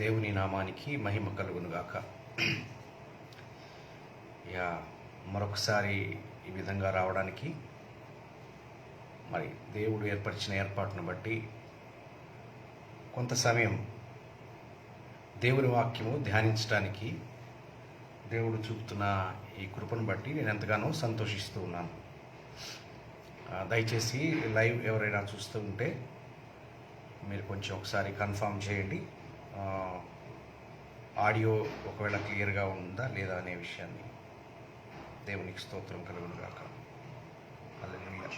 దేవుని నామానికి మహిమ కలుగునుగాక. మరొకసారి ఈ విధంగా రావడానికి మరి దేవుడు ఏర్పరిచిన ఏర్పాటును బట్టి కొంత సమయం దేవుని వాక్యము ధ్యానించడానికి దేవుడు చూపుతున్న ఈ కృపను బట్టి నేను ఎంతగానో సంతోషిస్తూ ఉన్నాను. దయచేసి లైవ్ ఎవరైనా చూస్తూ ఉంటే మీరు కొంచెం ఒకసారి కన్ఫర్మ్ చేయండి, ఆడియో ఒకవేళ క్లియర్గా ఉందా లేదా అనే విషయాన్ని. దేవునికి స్తోత్రం కలుగును గాక.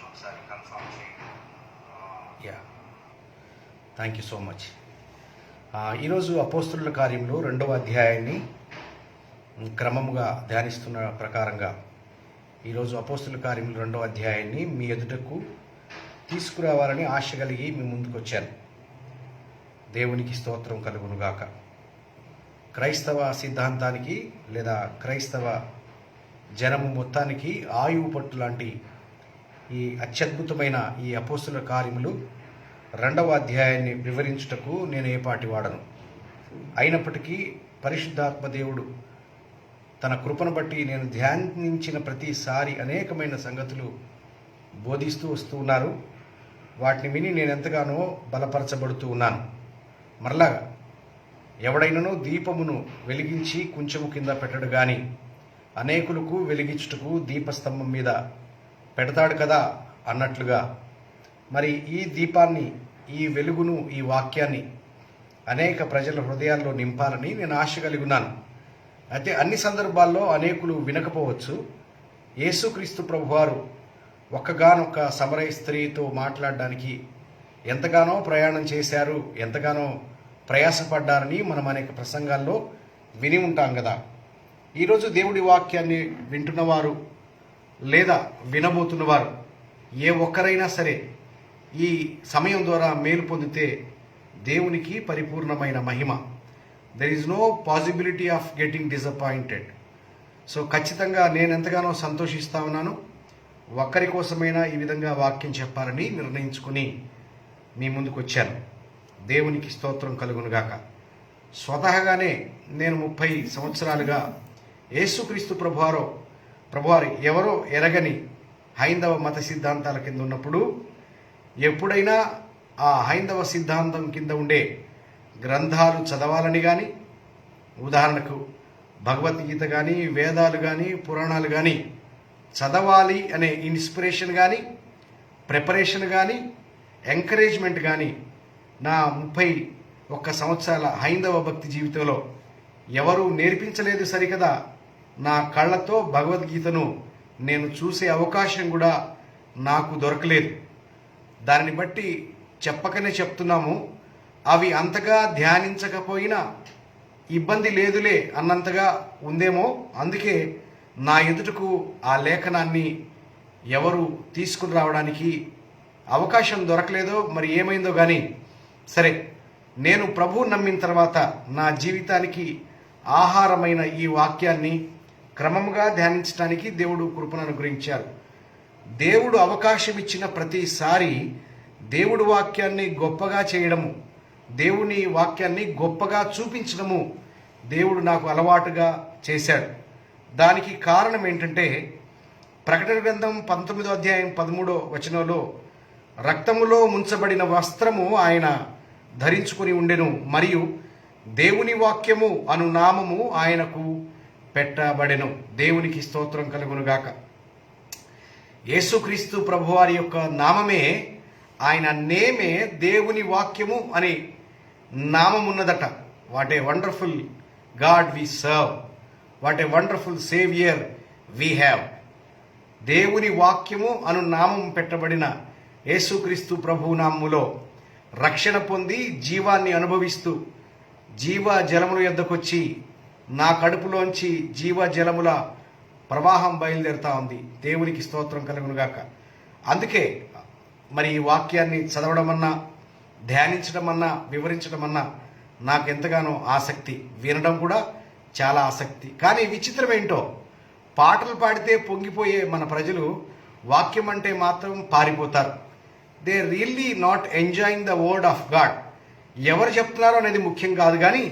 ఒకసారి కన్ఫర్మ్ చేయండి. Thank you so much. ఈరోజు అపోస్తుల కార్యంలో 2వ అధ్యాయాన్ని క్రమముగా ధ్యానిస్తున్న ప్రకారంగా ఈరోజు అపోస్తుల కార్యంలో 2వ అధ్యాయాన్ని మీ ఎదుటకు తీసుకురావాలని ఆశ కలిగి మీ ముందుకు వచ్చాను. దేవునికి స్తోత్రం కలుగునుగాక. క్రైస్తవ సిద్ధాంతానికి లేదా క్రైస్తవ జనము మొత్తానికి ఆయువు పట్టు లాంటి ఈ అత్యద్భుతమైన ఈ అపోస్తుల కార్యములు 2వ అధ్యాయాన్ని వివరించుటకు నేను ఏపాటి వాడను. అయినప్పటికీ పరిశుద్ధాత్మ దేవుడు తన కృపను బట్టి నేను ధ్యానించిన ప్రతిసారి అనేకమైన సంగతులు బోధిస్తూ వస్తూ ఉన్నారు. వాటిని విని నేను ఎంతగానో బలపరచబడుతూ ఉన్నాను. మరలా ఎవడైనానో దీపమును వెలిగించి కొంచెము కింద పెట్టడు గాని అనేకులకు వెలిగించుటకు దీపస్తంభం మీద పెడతాడు కదా అన్నట్లుగా మరి ఈ దీపాన్ని, ఈ వెలుగును, ఈ వాక్యాన్ని అనేక ప్రజల హృదయాల్లో నింపాలని నేను ఆశ కలిగి ఉన్నాను. అయితే అన్ని సందర్భాల్లో అనేకులు వినకపోవచ్చు. యేసుక్రీస్తు ప్రభువారు ఒక్కగానొక్క సమరయ స్త్రీతో మాట్లాడడానికి ఎంతగానో ప్రయాణం చేశారు, ఎంతగానో ప్రయాసపడ్డారని మనం అనేక ప్రసంగాల్లో విని ఉంటాం కదా. ఈరోజు దేవుడి వాక్యాన్ని వింటున్నవారు లేదా వినబోతున్నవారు ఏ ఒక్కరైనా సరే ఈ సమయం ద్వారా మేలు పొందితే దేవునికి పరిపూర్ణమైన మహిమ. There is no possibility of getting disappointed. So ఖచ్చితంగా నేను ఎంతగానో సంతోషిస్తా ఉన్నాను. ఒక్కరి కోసమైనా ఈ విధంగా వాక్యం చెప్పాలని నిర్ణయించుకుని మీ ముందుకు వచ్చాను. దేవునికి స్తోత్రం కలుగునుగాక. స్వతహాగానే నేను 30 సంవత్సరాలుగా యేసుక్రీస్తు ప్రభువారు ఎవరో ఎరగని హైందవ మత సిద్ధాంతాల కింద ఉన్నప్పుడు ఎప్పుడైనా ఆ హైందవ సిద్ధాంతం కింద ఉండే గ్రంథాలు చదవాలని కానీ, ఉదాహరణకు భగవద్గీత కానీ, వేదాలు కానీ, పురాణాలు కానీ చదవాలి అనే ఇన్స్పిరేషన్ కానీ, ప్రిపరేషన్ కానీ, ఎంకరేజ్మెంట్ కానీ నా 31 సంవత్సరాల హైందవ భక్తి జీవితంలో ఎవరూ నేర్పించలేదు సరికదా. నా కళ్ళతో భగవద్గీతను నేను చూసే అవకాశం కూడా నాకు దొరకలేదు. దానిని బట్టి చెప్పకనే చెప్తున్నాము, అవి అంతగా ధ్యానించకపోయినా ఇబ్బంది లేదులే అన్నంతగా ఉందేమో. అందుకే నా ఎదుటకు ఆ లేఖనాన్ని ఎవరు తీసుకుని రావడానికి అవకాశం దొరకలేదో మరి ఏమైందో కానీ, సరే నేను ప్రభువుని నమ్మిన తర్వాత నా జీవితానికి ఆహారమైన ఈ వాక్యాన్ని క్రమంగా ధ్యానించడానికి దేవుడు కృపను అనుగ్రహించారు. దేవుడు అవకాశం ఇచ్చిన ప్రతిసారి దేవుడి వాక్యాన్ని గొప్పగా చేయడము, దేవుని వాక్యాన్ని గొప్పగా చూపించడము దేవుడు నాకు అలవాటుగా చేశాడు. దానికి కారణం ఏంటంటే ప్రకటన గ్రంథం 19వ అధ్యాయం 13వ వచనంలో రక్తములో ముంచబడిన వస్త్రము ఆయన ధరించుకుని ఉండెను, మరియు దేవుని వాక్యము అను నామము ఆయనకు పెట్టబడెను. దేవునికి స్తోత్రం కలుగునుగాక. యేసుక్రీస్తు ప్రభువారి యొక్క నామమే, ఆయన నేమే దేవుని వాక్యము అని నామమున్నదట. What a wonderful God we serve, what a wonderful saviour we have. దేవుని వాక్యము అను నామం పెట్టబడిన యేసుక్రీస్తు ప్రభు నామములో రక్షణ పొంది జీవాన్ని అనుభవిస్తూ జీవ జలముల యొద్దకొచ్చి నా కడుపులోంచి జీవ జలముల ప్రవాహం బయలుదేరుతా ఉంది. దేవునికి స్తోత్రం కలుగునుగాక. అందుకే మరి ఈ వాక్యాన్ని చదవడమన్నా, ధ్యానించడమన్నా, వివరించడమన్నా నాకు ఎంతగానో ఆసక్తి, వినడం కూడా చాలా ఆసక్తి. కానీ విచిత్రం ఏంటో, పాటలు పాడితే పొంగిపోయే మన ప్రజలు వాక్యం అంటే మాత్రం పారిపోతారు. They really not enjoying the word of God. ఎవరు చెప్తున్నారో అనేది ముఖ్యం కాదు, కానీ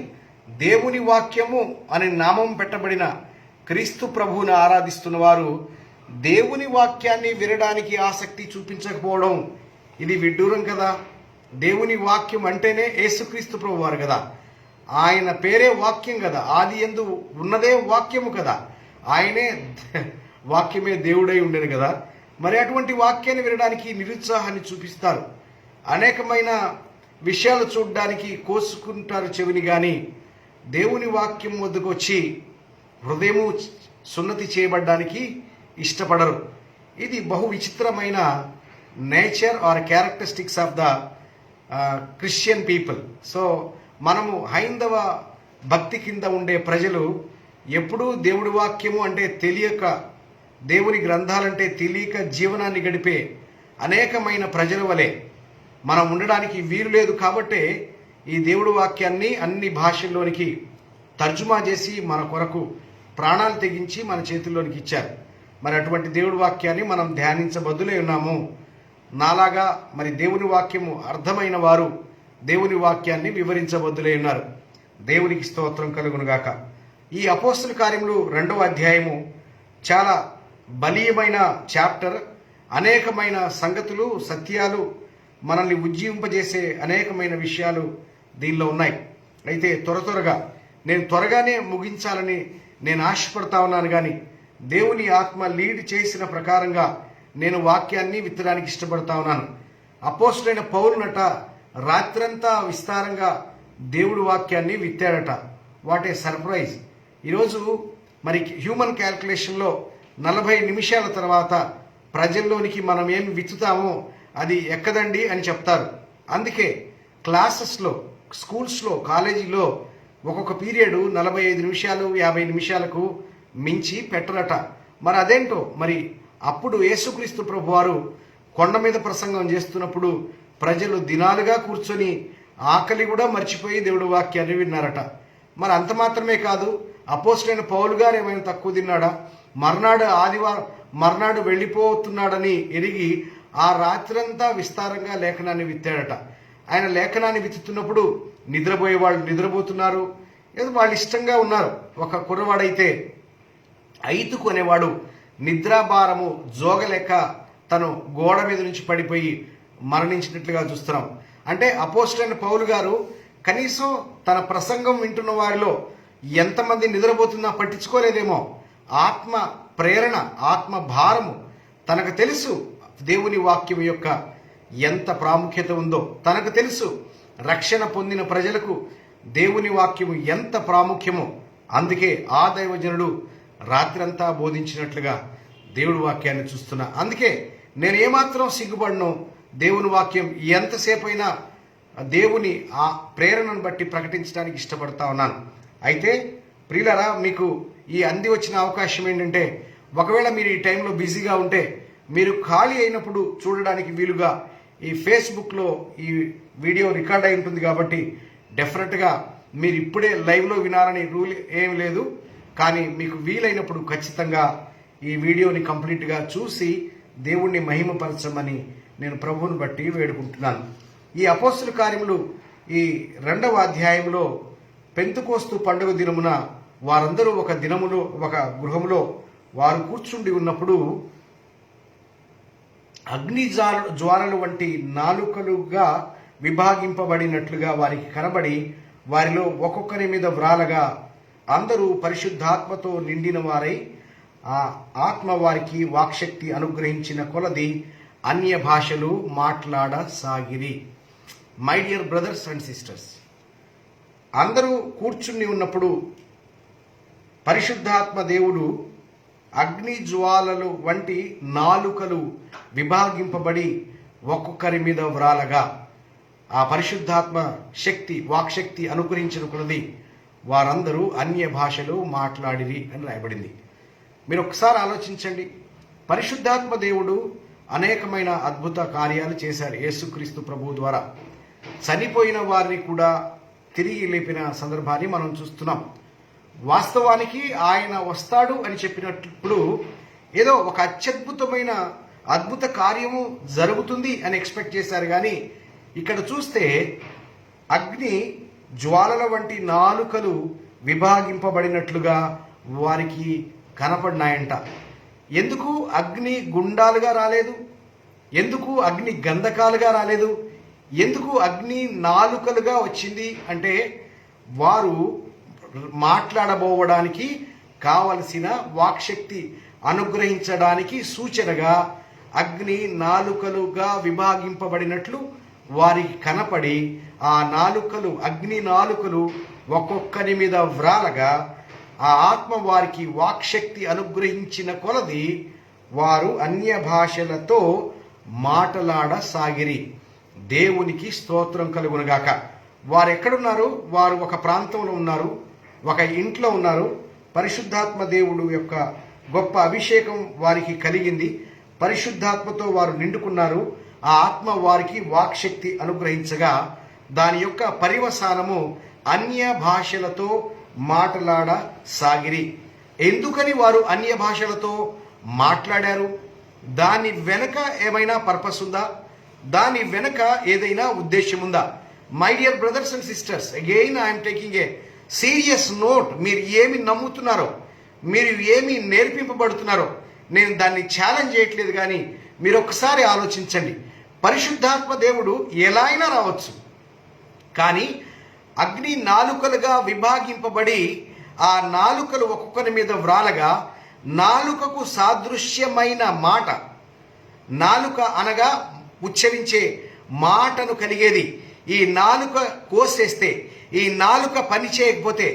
దేవుని వాక్యము అనే నామం పెట్టబడిన క్రీస్తు ప్రభువును ఆరాధిస్తున్న వారు దేవుని వాక్యాన్ని వినడానికి ఆసక్తి చూపించకపోవడం ఇది విడ్డూరం కదా. దేవుని వాక్యం అంటేనే యేసుక్రీస్తు ప్రభు వారు కదా. ఆయన పేరే వాక్యం కదా. ఆది యందు ఉన్నదే వాక్యము కదా. ఆయనే వాక్యమే దేవుడై ఉండేది కదా. మరి అటువంటి వాక్యాన్ని వినడానికి నిరుత్సాహాన్ని చూపిస్తారు. అనేకమైన విషయాలు చూడడానికి కోసుకుంటారు చెవిని, కానీ దేవుని వాక్యం వద్దకు వచ్చి హృదయము సున్నతి చేయబడ్డానికి ఇష్టపడరు. ఇది బహు విచిత్రమైన nature or characteristics of the Christian people. So మనము హైందవ భక్తి కింద ఉండే ప్రజలు ఎప్పుడూ దేవుడి వాక్యము అంటే తెలియక, దేవుని గ్రంథాలంటే తెలియక జీవనాన్ని గడిపే అనేకమైన ప్రజల వలె మనం ఉండడానికి వీలు లేదు. కాబట్టే ఈ దేవుడి వాక్యాన్ని అన్ని భాషల్లోనికి తర్జుమా చేసి మన కొరకు ప్రాణాలు తెగించి మన చేతుల్లోనికి ఇచ్చారు. మరి అటువంటి దేవుడి వాక్యాన్ని మనం ధ్యానించబద్దులై ఉన్నాము. నాలాగా మరి దేవుని వాక్యము అర్థమైన వారు దేవుని వాక్యాన్ని వివరించబద్దులై ఉన్నారు. దేవునికి స్తోత్రం కలుగునుగాక. ఈ అపోస్తల కార్యములు 2వ అధ్యాయము చాలా బలీయమైన చాప్టర్. అనేకమైన సంగతులు, సత్యాలు, మనల్ని ఉజ్జీవింపజేసే అనేకమైన విషయాలు దీనిలో ఉన్నాయి. అయితే త్వరగా నేను త్వరగానే ముగించాలని నేను ఆశపడతా ఉన్నాను, కానీ దేవుని ఆత్మ లీడ్ చేసిన ప్రకారంగా నేను వాక్యాన్ని విత్తడానికి ఇష్టపడతా ఉన్నాను. అపోస్తలుడైన పౌలునట రాత్రంతా విస్తారంగా దేవుడి వాక్యాన్ని విత్తాడట. What a surprise. ఈరోజు మరి హ్యూమన్ క్యాల్కులేషన్లో 40 నిమిషాల తర్వాత ప్రజల్లోనికి మనం ఏమి విత్తుతామో అది ఎక్కదండి అని చెప్తారు. అందుకే క్లాసెస్లో, స్కూల్స్లో, కాలేజీలో ఒక్కొక్క పీరియడ్ 45 నిమిషాలు 50 నిమిషాలకు మించి పెట్టరట. మరి అదేంటో. మరి అప్పుడు యేసుక్రీస్తు ప్రభు వారు కొండ మీద ప్రసంగం చేస్తున్నప్పుడు ప్రజలు దినాలుగా కూర్చొని ఆకలి కూడా మర్చిపోయి దేవుడి వాక్యాన్ని విన్నారట. మరి అంత మాత్రమే కాదు, అపోస్తలుడైన పౌలు గారు ఏమైనా తక్కువ తిన్నాడా? మర్నాడు వెళ్ళిపోతున్నాడని ఎరిగి ఆ రాత్రంతా విస్తారంగా లేఖనాన్ని విత్తాడట. ఆయన లేఖనాన్ని విత్తుతున్నప్పుడు నిద్రపోయే వాళ్ళు నిద్రపోతున్నారు, ఏదో వాళ్ళు ఇష్టంగా ఉన్నారు. ఒక కుర్రవాడైతే ఐతుకు అనేవాడు నిద్రాభారము జోగలేక తను గోడ మీద నుంచి పడిపోయి మరణించినట్లుగా చూస్తున్నాం. అంటే అపోస్తలుడైన పౌలు గారు కనీసం తన ప్రసంగం వింటున్న వారిలో ఎంతమంది నిద్రపోతున్నా పట్టించుకోలేదేమో. ఆత్మ ప్రేరణ, ఆత్మ భారము తనకు తెలుసు. దేవుని వాక్యం యొక్క ఎంత ప్రాముఖ్యత ఉందో తనకు తెలుసు. రక్షణ పొందిన ప్రజలకు దేవుని వాక్యము ఎంత ప్రాముఖ్యమో. అందుకే ఆ దైవజనుడు రాత్రంతా బోధించినట్లుగా దేవుడి వాక్యాన్ని చూస్తున్నా. అందుకే నేను ఏమాత్రం సిగ్గుపడను. దేవుని వాక్యం ఎంతసేపు అయినా దేవుని ఆ ప్రేరణను బట్టి ప్రకటించడానికి ఇష్టపడతా ఉన్నాను. అయితే ప్రియులారా, మీకు ఈ అంది వచ్చిన అవకాశం ఏంటంటే, ఒకవేళ మీరు ఈ టైంలో బిజీగా ఉంటే మీరు ఖాళీ అయినప్పుడు చూడడానికి వీలుగా ఈ ఫేస్బుక్లో ఈ వీడియో రికార్డ్ అయి ఉంటుంది. కాబట్టి డెఫినెట్గా మీరు ఇప్పుడే లైవ్లో వినాలని రూల్ ఏమి లేదు, కానీ మీకు వీలైనప్పుడు ఖచ్చితంగా ఈ వీడియోని కంప్లీట్గా చూసి దేవుణ్ణి మహిమపరచమని నేను ప్రభువుని బట్టి వేడుకుంటున్నాను. ఈ అపోస్తల కార్యములు ఈ 2వ అధ్యాయంలో పెంతెకోస్తు పండుగ దినమున వారందరూ ఒక దినములో ఒక గృహములో వారు కూర్చుండి ఉన్నప్పుడు అగ్ని జ్వాలల వంటి నాలుకలుగా విభాగింపబడినట్లుగా వారికి కనబడి వారిలో ఒక్కొక్కరి మీద వ్రాలగా అందరూ పరిశుద్ధాత్మతో నిండిన వారై ఆ ఆత్మ వారికి వాక్శక్తి అనుగ్రహించిన కొలది అన్య భాషలు మాట్లాడసాగిరి. My dear brothers and sisters, అందరూ కూర్చుని ఉన్నప్పుడు పరిశుద్ధాత్మ దేవుడు అగ్ని జ్వాలలు వంటి నాలుకలు విభాగింపబడి ఒక్కొక్కరి మీద వ్రాలగా ఆ పరిశుద్ధాత్మ శక్తి, వాక్శక్తి అనుగ్రహించిన కొలది వారందరూ అన్య భాషలు మాట్లాడిరి అని రాయబడింది. మీరు ఒకసారి ఆలోచించండి. పరిశుద్ధాత్మ దేవుడు అనేకమైన అద్భుత కార్యాలు చేశారు యేసుక్రీస్తు ప్రభువు ద్వారా. చనిపోయిన వారిని కూడా తిరిగి లేపిన సందర్భాన్ని మనం చూస్తున్నాం. వాస్తవానికి ఆయన వస్తాడు అని చెప్పినప్పుడు ఏదో ఒక అత్యద్భుతమైన అద్భుత కార్యము జరుగుతుంది అని ఎక్స్పెక్ట్ చేశారు. కానీ ఇక్కడ చూస్తే అగ్ని జ్వాలల వంటి నాలుకలు విభాగింపబడినట్లుగా వారికి కనపడినాయంట. ఎందుకు అగ్ని గుండాలుగా రాలేదు? ఎందుకు అగ్ని గంధకాలుగా రాలేదు? ఎందుకు అగ్ని నాలుకలుగా వచ్చింది అంటే వారు మాట్లాడబోవడానికి కావలసిన వాక్శక్తి అనుగ్రహించడానికి సూచనగా అగ్ని నాలుకలుగా విభాగింపబడినట్లు వారికి కనపడి ఆ నాలుకలు, అగ్ని నాలుకలు ఒక్కొక్కరి మీద వ్రాలగా ఆ ఆత్మ వారికి వాక్శక్తి అనుగ్రహించిన కొలది వారు అన్య భాషలతో మాటలాడసాగిరి. దేవునికి స్తోత్రం కలుగునుగాక. వారు ఎక్కడున్నారు? వారు ఒక ప్రాంతంలో ఉన్నారు, ఒక ఇంట్లో ఉన్నారు. పరిశుద్ధాత్మ దేవుడు యొక్క గొప్ప అభిషేకం వారికి కలిగింది. పరిశుద్ధాత్మతో వారు నిండుకున్నారు. ఆ ఆత్మ వారికి వాక్శక్తి అనుగ్రహించగా దాని యొక్క పర్యవసానము అన్య భాషలతో మాట్లాడసాగిరి. ఎందుకని వారు అన్య భాషలతో మాట్లాడారు? దాని వెనక ఏమైనా పర్పస్ ఉందా? దాని వెనక ఏదైనా ఉద్దేశం ఉందా? My dear brothers and sisters, again I'm taking a serious note. మీరు ఏమి నమ్ముతున్నారో, మీరు ఏమి నేర్పింపబడుతున్నారో నేను దాన్ని ఛాలెంజ్ చేయట్లేదు, కానీ మీరు ఒక్కసారి ఆలోచించండి. పరిశుద్ధాత్మ దేవుడు ఎలా అయినా రావచ్చు, కానీ అగ్ని నాలుకలుగా విభాగింపబడి ఆ నాలుకలు ఒక్కొక్కరి మీద వ్రాలగా నాలుకకు సాదృశ్యమైన మాట, నాలుక అనగా ఉచ్చరించే మాటను కలిగేది. ఈ నాలుక కోసేస్తే, ఈ నాలుక పని చేయకపోతే,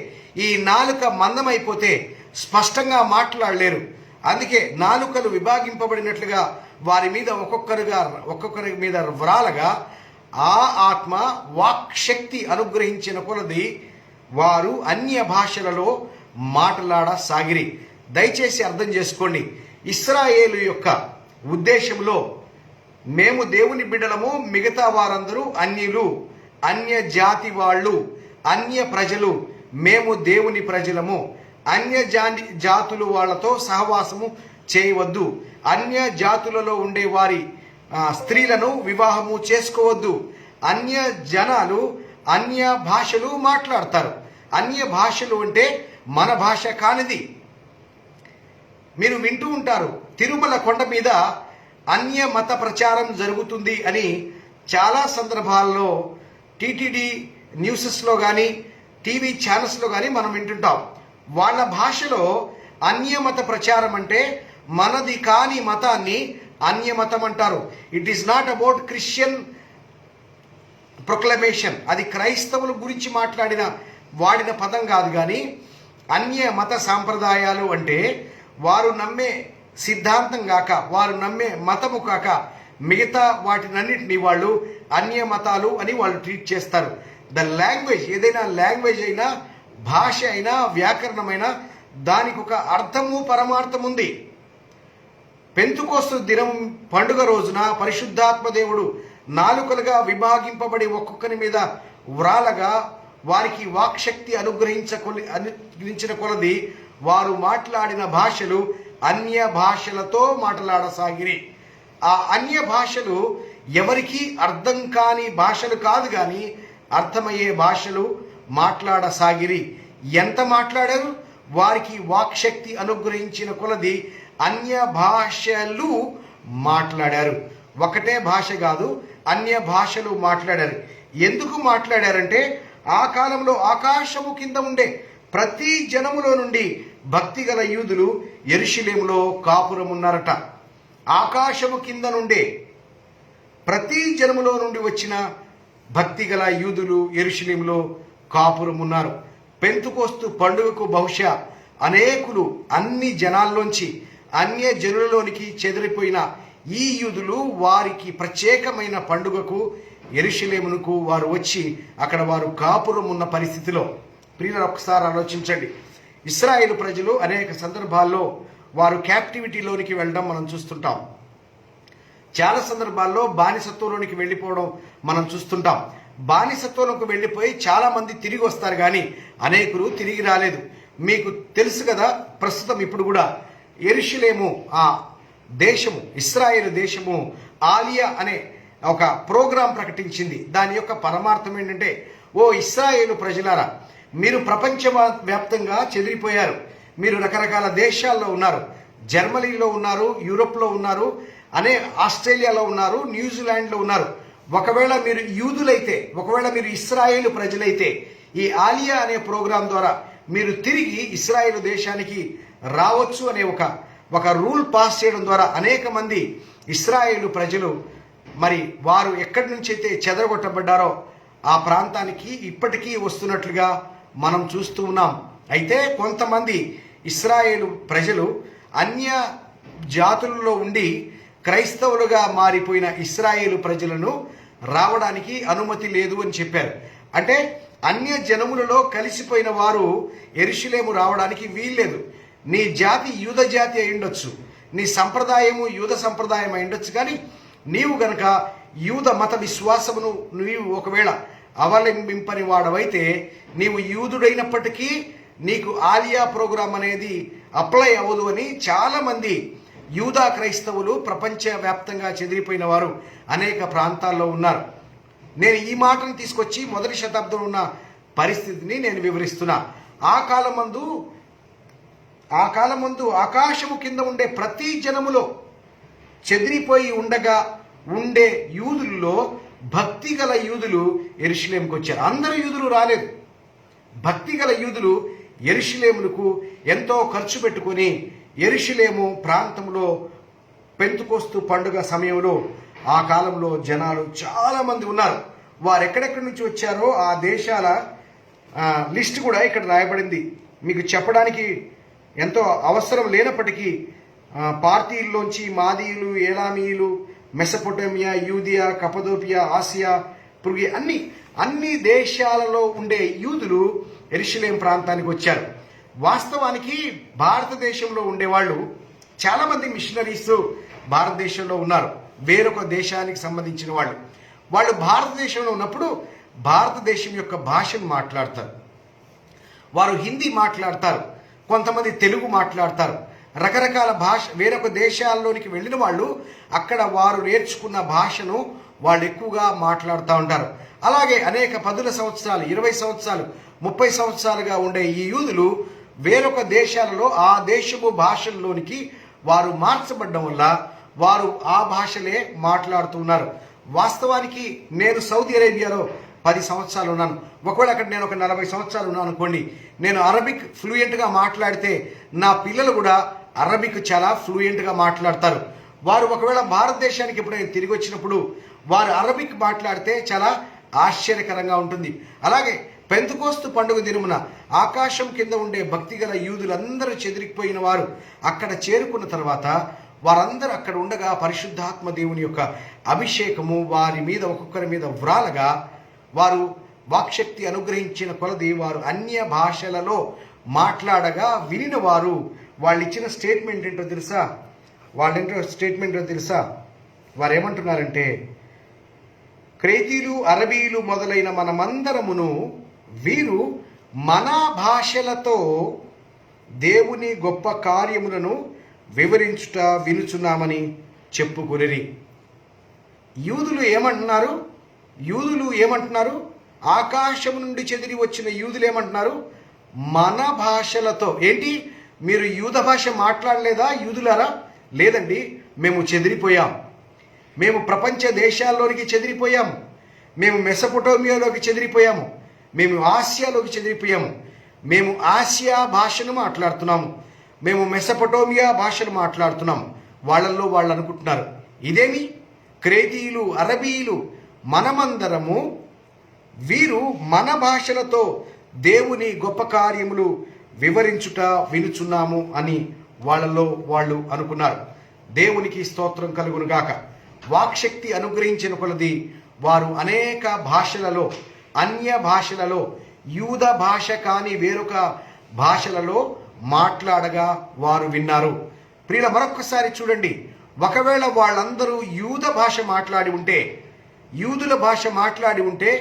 ఈ నాలుక మందమైపోతే స్పష్టంగా మాట్లాడలేరు. అందుకే నాలుకలు విభాగింపబడినట్లుగా వారి మీద ఒక్కొక్కరి మీద వ్రాలగా ఆ ఆత్మ వాక్శక్తి అనుగ్రహించిన కొలది వారు అన్య భాషలలో మాట్లాడసాగిరి. దయచేసి అర్థం చేసుకోండి. ఇశ్రాయేలు యొక్క ఉద్దేశంలో మేము దేవుని బిడ్డలము, మిగతా వారందరూ అన్యులు, అన్య జాతి వాళ్ళు, అన్య ప్రజలు, మేము దేవుని ప్రజలము, అన్య జాతులు వాళ్ళతో సహవాసము చేయవద్దు, అన్య జాతులలో ఉండే వారి స్త్రీలను వివాహము చేసుకోవద్దు, అన్య జనాలు అన్య భాషలు మాట్లాడతారు. అన్య భాషలు అంటే మన భాష కానిది. మీరు వింటూ ఉంటారు, తిరుమల కొండ మీద అన్య మత ప్రచారం జరుగుతుంది అని చాలా సందర్భాల్లో టీటీడీ న్యూసెస్లో కానీ టీవీ ఛానల్స్లో కానీ మనం వింటుంటాం. వాళ్ళ భాషలో అన్యమత ప్రచారం అంటే మనది కాని మతాన్ని అన్యమతం అంటారు. It is not about Christian proclamation. అది క్రైస్తవుల గురించి వాడిన పదం కాదు. కానీ అన్య మత సాంప్రదాయాలు అంటే వారు నమ్మే సిద్ధాంతం కాక, వారు నమ్మే మతము కాక మిగతా వాటినన్నిటినీ వాళ్ళు అన్య మతాలు అని వాళ్ళు ట్రీట్ చేస్తారు. ద లాంగ్వేజ్, ఏదైనా లాంగ్వేజ్ అయినా, భాష అయినా, వ్యాకరణమైనా దానికి ఒక అర్థము పరమార్థం ఉంది. పెంతుకోస్తు దినం పండుగ రోజున పరిశుద్ధాత్మ దేవుడు నాలుకలుగా విభాగింపబడి ఒక్కొక్కరి మీద వ్రాలగా వారికి వాక్శక్తి అనుగ్రహించిన కొలది వారు మాట్లాడిన భాషలు అన్య భాషలతో మాట్లాడసాగిరి. ఆ అన్య భాషలు ఎవరికి అర్థం కాని భాషలు కాదు, కానీ అర్థమయ్యే భాషలు మాట్లాడసాగిరి. ఎంత మాట్లాడారు? వారికి వాక్శక్తి అనుగ్రహించిన కొలది అన్య భాషలు మాట్లాడారు. ఒకటే భాష కాదు, అన్య భాషలు మాట్లాడారు. ఎందుకు మాట్లాడారంటే ఆ కాలంలో ఆకాశము కింద ఉండే ప్రతి జనములో నుండి భక్తి గల యూదులు యెరూషలేములో కాపురం ఉన్నారట. ఆకాశము కింద నుండే ప్రతి జనములో నుండి వచ్చిన భక్తి గల యూదులు యెరూషలేములో కాపురం ఉన్నారు. పెంతుకోస్తు పండుగకు బహుశా అనేకులు అన్ని జనాల్లోంచి అన్య జనులలోనికి చెదిరిపోయిన ఈ యూదులు వారికి ప్రత్యేకమైన పండుగకు యెరూషలేమునకు వారు వచ్చి అక్కడ వారు కాపురం ఉన్న పరిస్థితిలో, ప్రియులు ఒకసారి ఆలోచించండి, ఇశ్రాయేలు ప్రజలు అనేక సందర్భాల్లో వారు క్యాప్టివిటీలోనికి వెళ్ళడం మనం చూస్తుంటాం. చాలా సందర్భాల్లో బానిసత్వంలోనికి వెళ్ళిపోవడం మనం చూస్తుంటాం. బానిసత్వంలోకి వెళ్ళిపోయి చాలా మంది తిరిగి వస్తారు, కానీ అనేకులు తిరిగి రాలేదు. మీకు తెలుసు కదా, ప్రస్తుతం ఇప్పుడు కూడా యెరూషలేము ఆ దేశము, ఇశ్రాయేలు దేశము ఆలియా అనే ఒక ప్రోగ్రాం ప్రకటించింది. దాని యొక్క పరమార్థం ఏంటంటే ఓ ఇశ్రాయేలు ప్రజలారా, మీరు ప్రపంచ వ్యాప్తంగా చెదిరిపోయారు. మీరు రకరకాల దేశాల్లో ఉన్నారు. జర్మనీలో ఉన్నారు, యూరోప్లో ఉన్నారు, ఆస్ట్రేలియాలో ఉన్నారు, న్యూజిలాండ్లో ఉన్నారు. ఒకవేళ మీరు యూదులైతే, ఒకవేళ మీరు ఇశ్రాయేలు ప్రజలైతే, ఈ ఆలియా అనే ప్రోగ్రాం ద్వారా మీరు తిరిగి ఇశ్రాయేలు దేశానికి రావచ్చు అనే ఒక రూల్ పాస్ చేయడం ద్వారా అనేక మంది ఇశ్రాయేలు ప్రజలు మరి వారు ఎక్కడి నుంచి అయితే చెదరగొట్టబడ్డారో ఆ ప్రాంతానికి ఇప్పటికీ వస్తున్నట్లుగా మనం చూస్తూ ఉన్నాం. అయితే కొంతమంది ఇశ్రాయేలు ప్రజలు అన్య జాతులలో ఉండి క్రైస్తవులుగా మారిపోయిన ఇశ్రాయేలు ప్రజలను రావడానికి అనుమతి లేదు అని చెప్పారు. అంటే అన్య జనములలో కలిసిపోయిన వారు యెరూషలేము రావడానికి వీల్లేదు. నీ జాతి యూద జాతి అయి ఉండొచ్చు, నీ సంప్రదాయము యూద సంప్రదాయం అయి ఉండొచ్చు, కానీ నీవు గనక యూద మత విశ్వాసమును నీవు ఒకవేళ అవలంబింపని వాడవైతే నీవు యూదుడైనప్పటికీ నీకు ఆలియా ప్రోగ్రాం అనేది అప్లై అవ్వదు అని చాలా మంది యూదా క్రైస్తవులు ప్రపంచ వ్యాప్తంగా చెదిరిపోయిన వారు అనేక ప్రాంతాల్లో ఉన్నారు. నేను ఈ మాటను తీసుకొచ్చి మొదటి శతాబ్దంలో ఉన్న పరిస్థితిని నేను వివరిస్తున్నా. ఆ కాలమందు ఆకాశము కింద ఉండే ప్రతి జనములో చెదిరిపోయి ఉండే యూదుల్లో భక్తి గల యూదులు యెరూషలేముకు వచ్చారు. అందరు యూదులు రాలేదు. భక్తి గల యూదులు యెరూషలేములకు ఎంతో ఖర్చు పెట్టుకుని యెరూషలేము ప్రాంతంలో పెంతుకోస్తు పండుగ సమయంలో ఆ కాలంలో జనాలు చాలా మంది ఉన్నారు. వారు ఎక్కడెక్కడి నుంచి వచ్చారో ఆ దేశాల లిస్ట్ కూడా ఇక్కడ రాయబడింది. మీకు చెప్పడానికి ఎంతో అవసరం లేనప్పటికీ పార్తీయుల్లోంచి మాదీయులు, ఏలామీయులు, మెసొపొటేమియా, యూదియా, కపదోపియా, ఆసియా, పురుగి అన్ని దేశాలలో ఉండే యూదులు యెరూషలేం ప్రాంతానికి వచ్చారు. వాస్తవానికి భారతదేశంలో ఉండేవాళ్ళు చాలామంది మిషనరీస్ భారతదేశంలో ఉన్నారు. వేరొక దేశానికి సంబంధించిన వాళ్ళు భారతదేశంలో ఉన్నప్పుడు భారతదేశం యొక్క భాషను మాట్లాడతారు. వారు హిందీ మాట్లాడతారు, కొంతమంది తెలుగు మాట్లాడతారు. రకరకాల భాష వేరొక దేశాల్లోనికి వెళ్ళిన వాళ్ళు అక్కడ వారు నేర్చుకున్న భాషను వాళ్ళు ఎక్కువగా మాట్లాడుతూ ఉంటారు. అలాగే అనేక 10 సంవత్సరాలు, 20 సంవత్సరాలు, 30 సంవత్సరాలుగా ఉండే ఈ యూదులు వేరొక దేశాలలో ఆ దేశపు భాషల్లోనికి వారు మార్చబడ్డం వల్ల వారు ఆ భాషలే మాట్లాడుతున్నారు. వాస్తవానికి నేను సౌదీ అరేబియాలో 10 సంవత్సరాలు ఉన్నాను. ఒకవేళ అక్కడ నేను ఒక 40 సంవత్సరాలు ఉన్నాను అనుకోండి, నేను అరబిక్ ఫ్లూయెంట్గా మాట్లాడితే నా పిల్లలు కూడా అరబిక్ చాలా ఫ్లూయెంట్గా మాట్లాడతారు. వారు ఒకవేళ భారతదేశానికి ఎప్పుడైనా తిరిగి వచ్చినప్పుడు వారు అరబిక్ మాట్లాడితే చాలా ఆశ్చర్యకరంగా ఉంటుంది. అలాగే పెంతెకోస్తు పండుగ దినమున ఆకాశం కింద ఉండే భక్తిగల యూదులందరూ చెదిరిపోయిన వారు అక్కడ చేరుకున్న తర్వాత వారందరూ అక్కడ ఉండగా పరిశుద్ధాత్మ దేవుని యొక్క అభిషేకము వారి మీద ఒక్కొక్కరి మీద వ్రాలగా వారు వాక్శక్తి అనుగ్రహించిన కొలది వారు అన్య భాషలలో మాట్లాడగా వినిన వారు వాళ్ళు ఇచ్చిన స్టేట్మెంట్ ఏంటో తెలుసా? వారు ఏమంటున్నారంటే, క్రేతీలు, అరబీలు మొదలైన మనమందరమును వీరు మన భాషలతో దేవుని గొప్ప కార్యములను వివరించుట వినుచున్నామని చెప్పుకొనిరి. యూదులు ఏమంటున్నారు? ఆకాశం నుండి చెదిరి వచ్చిన యూదులు ఏమంటున్నారు? మన భాషలతో. ఏంటి, మీరు యూద భాష మాట్లాడలేదా యూదులారా? లేదండి, మేము చెదిరిపోయాం. మేము ప్రపంచ దేశాల్లోనికి చెదిరిపోయాము. మేము మెసొపొటేమియాలోకి చెదిరిపోయాము. మేము ఆసియాలోకి చెదిరిపోయాము. మేము ఆసియా భాషను మాట్లాడుతున్నాము. మేము మెసొపొటేమియా భాషను మాట్లాడుతున్నాము. వాళ్ళల్లో వాళ్ళు అనుకుంటున్నారు, ఇదేమి క్రేతీయులు, అరబీయులు మనమందరము వీరు మన భాషలతో దేవుని గొప్ప కార్యములు వివరించుట వినుచున్నాము అని వాళ్ళలో వాళ్ళు అనుకున్నారు. దేవునికి స్తోత్రం కలుగునుగాక. వాక్శక్తి అనుగ్రహించిన కొలది వారు అనేక భాషలలో, అన్య భాషలలో, యూద భాష కాని వేరొక భాషలలో మాట్లాడగా వారు విన్నారు. ప్రియుల, మరొక్కసారి చూడండి, ఒకవేళ వాళ్ళందరూ యూదుల భాష మాట్లాడి ఉంటే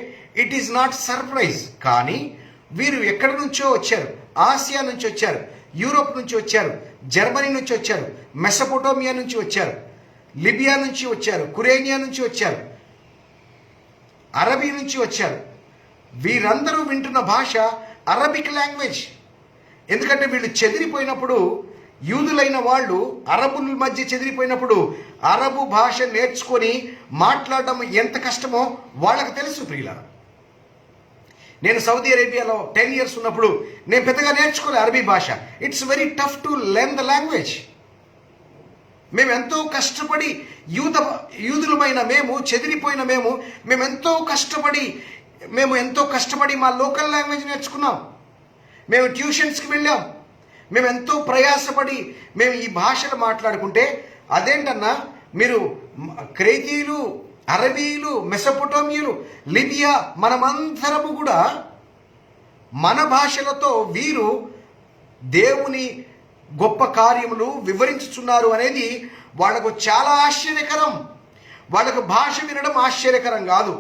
ఇట్ ఈస్ నాట్ సర్ప్రైజ్. కానీ వీరు ఎక్కడి నుంచో వచ్చారు, ఆసియా నుంచి వచ్చారు, యూరోప్ నుంచి వచ్చారు, జర్మనీ నుంచి వచ్చారు, మెసొపొటేమియా నుంచి వచ్చారు, లిబియా నుంచి వచ్చారు, కురేనియా నుంచి వచ్చారు, అరబీ నుంచి వచ్చారు. వీరందరూ వింటున్న భాష అరబిక్ లాంగ్వేజ్. ఎందుకంటే వీళ్ళు చెదిరిపోయినప్పుడు, యూదులైన వాళ్ళు అరబుల మధ్య చెదిరిపోయినప్పుడు అరబు భాష నేర్చుకొని మాట్లాడడం ఎంత కష్టమో వాళ్ళకి తెలుసు. ప్రియులారా, నేను సౌదీ అరేబియాలో 10 years ఉన్నప్పుడు నేను పెద్దగా నేర్చుకోలే అరబీ భాష. It's very tough to learn the language. మేము ఎంతో కష్టపడి యూదులమైన మేము, చెదిరిపోయిన మేము ఎంతో కష్టపడి మా లోకల్ లాంగ్వేజ్ నేర్చుకున్నాం. మేము ట్యూషన్స్కి వెళ్ళాం. మేము ఎంతో ప్రయాసపడి మేము ఈ భాషలు మాట్లాడుకుంటే, అదేంటన్నా మీరు క్రేతీయులు, అరబీలు, మెసొపొటేమియాలు, లిబియా, మనమందరము కూడా మన భాషలతో వీరు దేవుని గొప్ప కార్యములు వివరించుచున్నారు అనేది వాళ్ళకు చాలా ఆశ్చర్యకరం. వాళ్ళకు భాష వినడం ఆశ్చర్యకరం కాదు,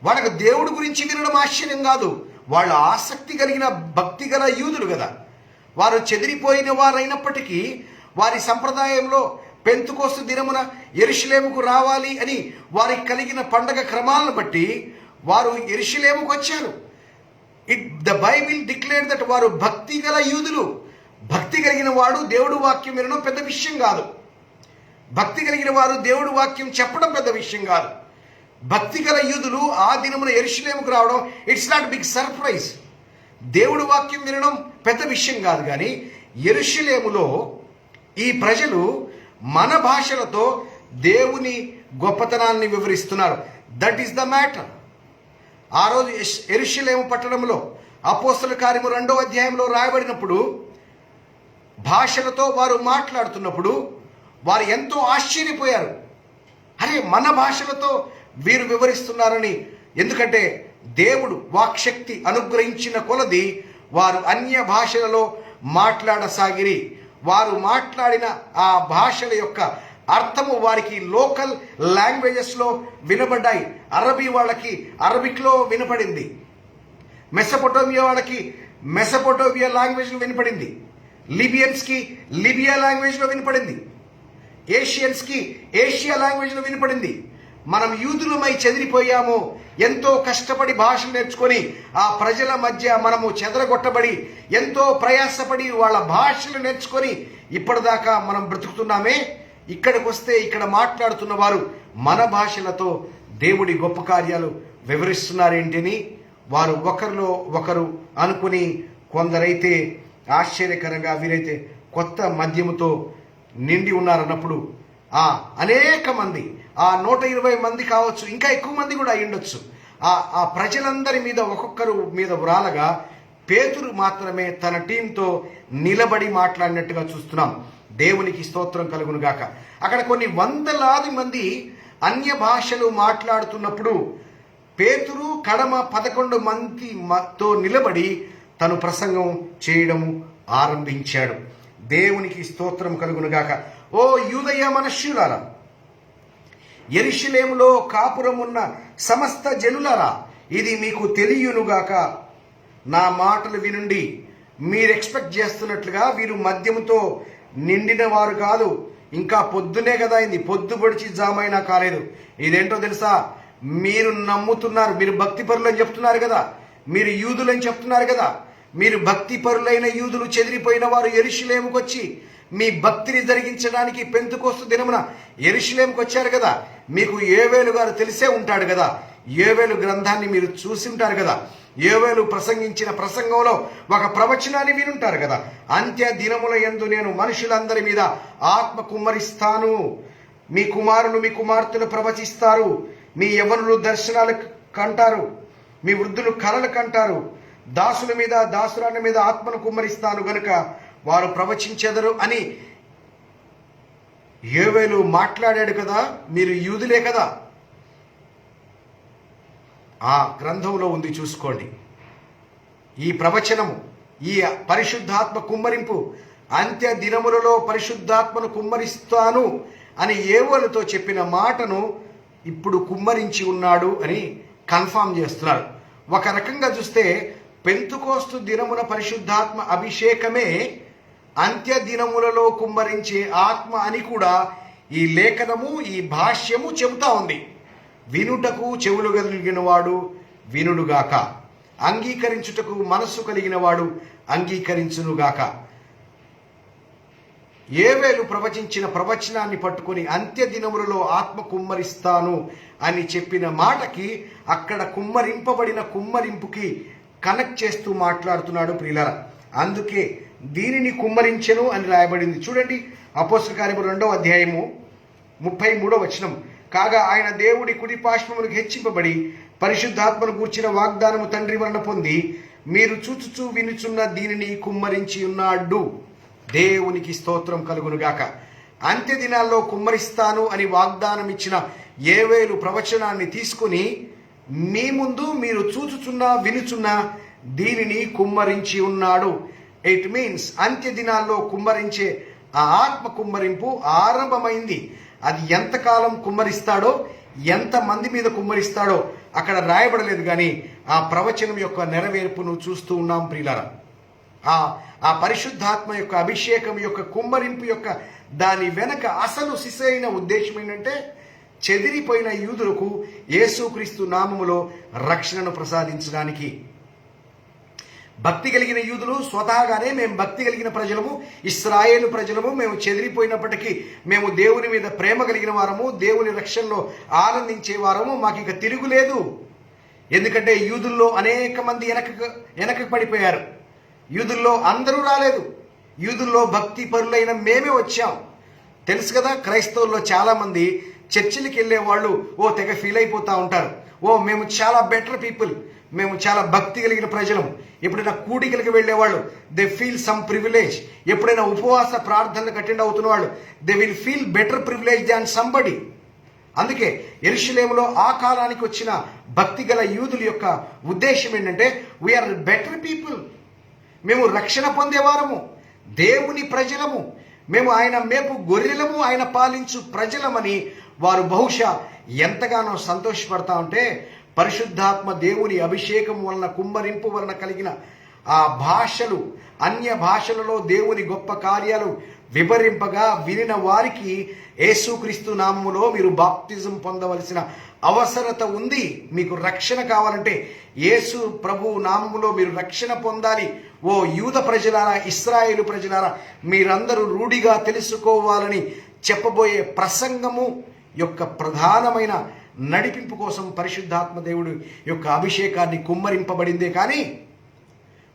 వాళ్ళకు దేవుడి గురించి వినడం ఆశ్చర్యం కాదు. వాళ్ళు ఆసక్తి కలిగిన భక్తి గల యూదులు కదా. వారు చెదిరిపోయిన వారైనప్పటికీ వారి సంప్రదాయంలో పెంతుకోస్తు దినమున యెరూషలేముకు రావాలి అని వారికి కలిగిన పండగ క్రమాలను బట్టి వారు యెరూషలేముకు వచ్చారు. ద బైబిల్ డిక్లేర్ దట్ వారు భక్తి గల యూదులు. భక్తి కలిగిన వాడు దేవుడు వాక్యం వినడం పెద్ద విషయం కాదు. భక్తి కలిగిన వారు దేవుడు వాక్యం చెప్పడం పెద్ద విషయం కాదు. భక్తి గల యూదులు ఆ దినమున యెరూషలేముకు రావడం ఇట్స్ నాట్ బిగ్ సర్ప్రైజ్. దేవుడు వాక్యం వినడం పెద్ద విషయం కాదు. కానీ యెరూషలేములో ఈ ప్రజలు మన భాషలతో దేవుని గొప్పతనాన్ని వివరిస్తున్నారు. That is the matter. ఆ రోజు యెరూషలేము పట్టణంలో అపోస్తల కార్యము 2వ అధ్యాయంలో రాయబడినప్పుడు భాషలతో వారు మాట్లాడుతున్నప్పుడు వారు ఎంతో ఆశ్చర్యపోయారు. అరే, మన భాషలతో వీరు వివరిస్తున్నారని. ఎందుకంటే దేవుడు వాక్శక్తి అనుగ్రహించిన కొలది వారు అన్య భాషలలో మాట్లాడసాగిరి. వారు మాట్లాడిన ఆ భాషల యొక్క అర్థము వారికి లోకల్ లాంగ్వేజెస్లో వినబడ్డాయి. అరబీ వాళ్ళకి అరబిక్లో వినపడింది, మెసొపొటేమియా వాళ్ళకి మెసొపొటేమియా లాంగ్వేజ్లో వినపడింది, లిబియన్స్కి లిబియా లాంగ్వేజ్లో వినపడింది, ఏషియన్స్కి ఏషియా లాంగ్వేజ్లో వినపడింది. మనం యూదులమై చెదిరిపోయాము. ఎంతో కష్టపడి భాషలు నేర్చుకొని ఆ ప్రజల మధ్య మనము చెదరగొట్టబడి ఎంతో ప్రయాసపడి వాళ్ళ భాషలు నేర్చుకొని ఇప్పటిదాకా మనం బ్రతుకుతున్నామే. ఇక్కడికి వస్తే ఇక్కడ మాట్లాడుతున్న వారు మన భాషలతో దేవుడి గొప్ప కార్యాలు వివరిస్తున్నారేంటిని వారు ఒకరిలో ఒకరు అనుకుని, కొందరైతే ఆశ్చర్యకరంగా, వీరైతే కొత్త మద్యముతో నిండి ఉన్నారన్నప్పుడు అనేక మంది, 120 మంది కావచ్చు, ఇంకా ఎక్కువ మంది కూడా అయ్యుండొచ్చు, ఆ ప్రజలందరి మీద ఒక్కొక్కరు మీద వ్రాలగా పేతురు మాత్రమే తన టీంతో నిలబడి మాట్లాడినట్టుగా చూస్తున్నాం. దేవునికి స్తోత్రం కలుగును గాక. అక్కడ కొన్ని వందలాది మంది అన్య భాషలు మాట్లాడుతున్నప్పుడు పేతురు కడమ 11 మందితో నిలబడి తను ప్రసంగం చేయడము ఆరంభించాడు. దేవునికి స్తోత్రం కలుగును గాక. ఓ యూదయ మనుష్యులారా, యెరూషలేములో కాపురమున్న సమస్త జనులారా, ఇది మీకు తెలియనుగాక. నా మాటలు వినుండి. మీరు ఎక్స్పెక్ట్ చేస్తున్నట్లుగా వీరు మద్యముతో నిండిన వారు కాదు. ఇంకా పొద్దునే కదా అయింది, పొద్దు పొడిచి జామైనా కాలేదు. ఇదేంటో తెలుసా? మీరు నమ్ముతున్నారు, మీరు భక్తి పరులని చెప్తున్నారు కదా, మీరు యూదులని చెప్తున్నారు కదా. మీరు భక్తి పరులైన యూదులు చెదిరిపోయిన వారు యెరూషలేముకు వచ్చి మీ భక్తిని జరిగించడానికి పెంతెకోస్తు దినమున యెరూషలేముకు వచ్చారు కదా. మీకు యోవేలు గారు తెలిసే ఉంటాడు కదా. యోవేలు గ్రంథాన్ని మీరు చూసి ఉంటారు కదా. యోవేలు ప్రసంగించిన ప్రసంగంలో ఒక ప్రవచనాన్ని వినుంటారు కదా. అంత్య దినముల యందు నేను మనుషులందరి మీద ఆత్మ కుమ్మరిస్తాను. మీ కుమారులు మీ కుమార్తెలు ప్రవచిస్తారు. మీ యవ్వనులు దర్శనాలు కంటారు. మీ వృద్ధులు కలలు కంటారు. దాసుల మీద దాసురాల మీద ఆత్మను కుమ్మరిస్తాను గనుక వారు ప్రవచించెదరు అని యోవేలు మాట్లాడాడు కదా. మీరు యూదులే కదా. ఆ గ్రంథంలో ఉంది, చూసుకోండి. ఈ ప్రవచనము, ఈ పరిశుద్ధాత్మ కుమ్మరింపు, అంత్య దినములలో పరిశుద్ధాత్మను కుమ్మరిస్తాను అని యోవేలుతో చెప్పిన మాటను ఇప్పుడు కుమ్మరించి ఉన్నాడు అని కన్ఫామ్ చేస్తున్నారు. ఒక రకంగా చూస్తే పెంతెకోస్తు దినమున పరిశుద్ధాత్మ అభిషేకమే అంత్య దినములలో కుమ్మరించే ఆత్మ అని కూడా ఈ లేఖనము, ఈ భాష్యము చెబుతా ఉంది. వినుటకు చెవులు కలిగిన వాడు వినుడుగాక. అంగీకరించుటకు మనస్సు కలిగిన వాడు అంగీకరించునుగాక. యోవేలు ప్రవచించిన ప్రవచనాన్ని పట్టుకొని అంత్య దినములలో ఆత్మ కుమ్మరిస్తాను అని చెప్పిన మాటకి అక్కడ కుమ్మరింపబడిన కుమ్మరింపుకి కనెక్ట్ చేస్తూ మాట్లాడుతున్నాడు ప్రియులారా. అందుకే దీనిని కుమ్మరించెను అని రాయబడింది. చూడండి, అపోస్తల కార్యము 2వ అధ్యాయము 33వ వచనం. కాగా ఆయన దేవుడి కుడి పార్శ్వమునకు హెచ్చింపబడి పరిశుద్ధాత్మను గూర్చిన వాగ్దానము తండ్రి వలన పొంది మీరు చూచుచూ వినుచున్న దీనిని కుమ్మరించి ఉన్నాడు. దేవునికి స్తోత్రం కలుగునుగాక. అంత్య దినాల్లో కుమ్మరిస్తాను అని వాగ్దానం ఇచ్చిన యోవేలు ప్రవచనాన్ని తీసుకుని మీ ముందు మీరు చూచుచున్న వినుచున్న దీనిని కుమ్మరించి ఉన్నాడు. ఇట్ మీన్స్ అంత్య దినాల్లో కుమ్మరించే ఆ ఆత్మ కుమ్మరింపు ఆరంభమైంది. అది ఎంతకాలం కుమ్మరిస్తాడో, ఎంత మంది మీద కుమ్మరిస్తాడో అక్కడ రాయబడలేదు, కానీ ఆ ప్రవచనం యొక్క నెరవేర్పును చూస్తూ ఉన్నాం ప్రియులారా. ఆ పరిశుద్ధాత్మ యొక్క అభిషేకం యొక్క కుమ్మరింపు యొక్క దాని వెనక అసలు సిసైన ఉద్దేశం ఏంటంటే చెదిరిపోయిన యూదులకు యేసుక్రీస్తు నామములో రక్షణను ప్రసాదించడానికి. భక్తి కలిగిన యూదులు స్వతహాగానే మేము భక్తి కలిగిన ప్రజలము, ఇశ్రాయేలు ప్రజలము, మేము చెదిరిపోయినప్పటికీ మేము దేవుని మీద ప్రేమ కలిగిన వారము, దేవుని రక్షణలో ఆనందించే వారము, మాకు ఇక తిరుగులేదు. ఎందుకంటే యూదుల్లో అనేక మంది వెనక పడిపోయారు. యూదుల్లో అందరూ రాలేదు. యూదుల్లో భక్తి పరులైన మేమే వచ్చాం. తెలుసు కదా, క్రైస్తవుల్లో చాలామంది చర్చిలకి వెళ్ళే వాళ్ళు తెగ ఫీల్ అయిపోతూ ఉంటారు. మేము చాలా బెటర్ పీపుల్, మేము చాలా భక్తి కలిగిన ప్రజలం. ఎప్పుడైనా కూడికలకు వెళ్ళేవాళ్ళు దే ఫీల్ సమ్ ప్రివిలేజ్. ఎప్పుడైనా ఉపవాస ప్రార్థనలకు అటెండ్ అవుతున్న వాళ్ళు they will feel better privilege than somebody. అందుకే యెరూషలేములో ఆ కాలానికి వచ్చిన భక్తి గల యూదుల యొక్క ఉద్దేశం ఏంటంటే వీఆర్ బెటర్ పీపుల్, మేము రక్షణ పొందేవారము, దేవుని ప్రజలము, మేము ఆయన మేపు గొర్రెలము, ఆయన పాలించు ప్రజలమని వారు బహుశా ఎంతగానో సంతోషపడతా ఉంటే పరిశుద్ధాత్మ దేవుని అభిషేకం వలన కుమ్మరింపు వలన కలిగిన ఆ భాషలు, అన్య భాషలలో దేవుని గొప్ప కార్యాలు వివరింపగా వినిన వారికి యేసుక్రీస్తు నామములో మీరు బాప్తిజం పొందవలసిన అవసరత ఉంది. మీకు రక్షణ కావాలంటే యేసు ప్రభు నామములో మీరు రక్షణ పొందాలి. ఓ యూద ప్రజలారా, ఇశ్రాయేలు ప్రజలారా, మీరందరూ రూఢిగా తెలుసుకోవాలని చెప్పబోయే ప్రసంగము యొక్క ప్రధానమైన నడిపింపు కోసం పరిశుద్ధాత్మ దేవుడు యొక్క అభిషేకాన్ని కుమ్మరింపబడిందే కానీ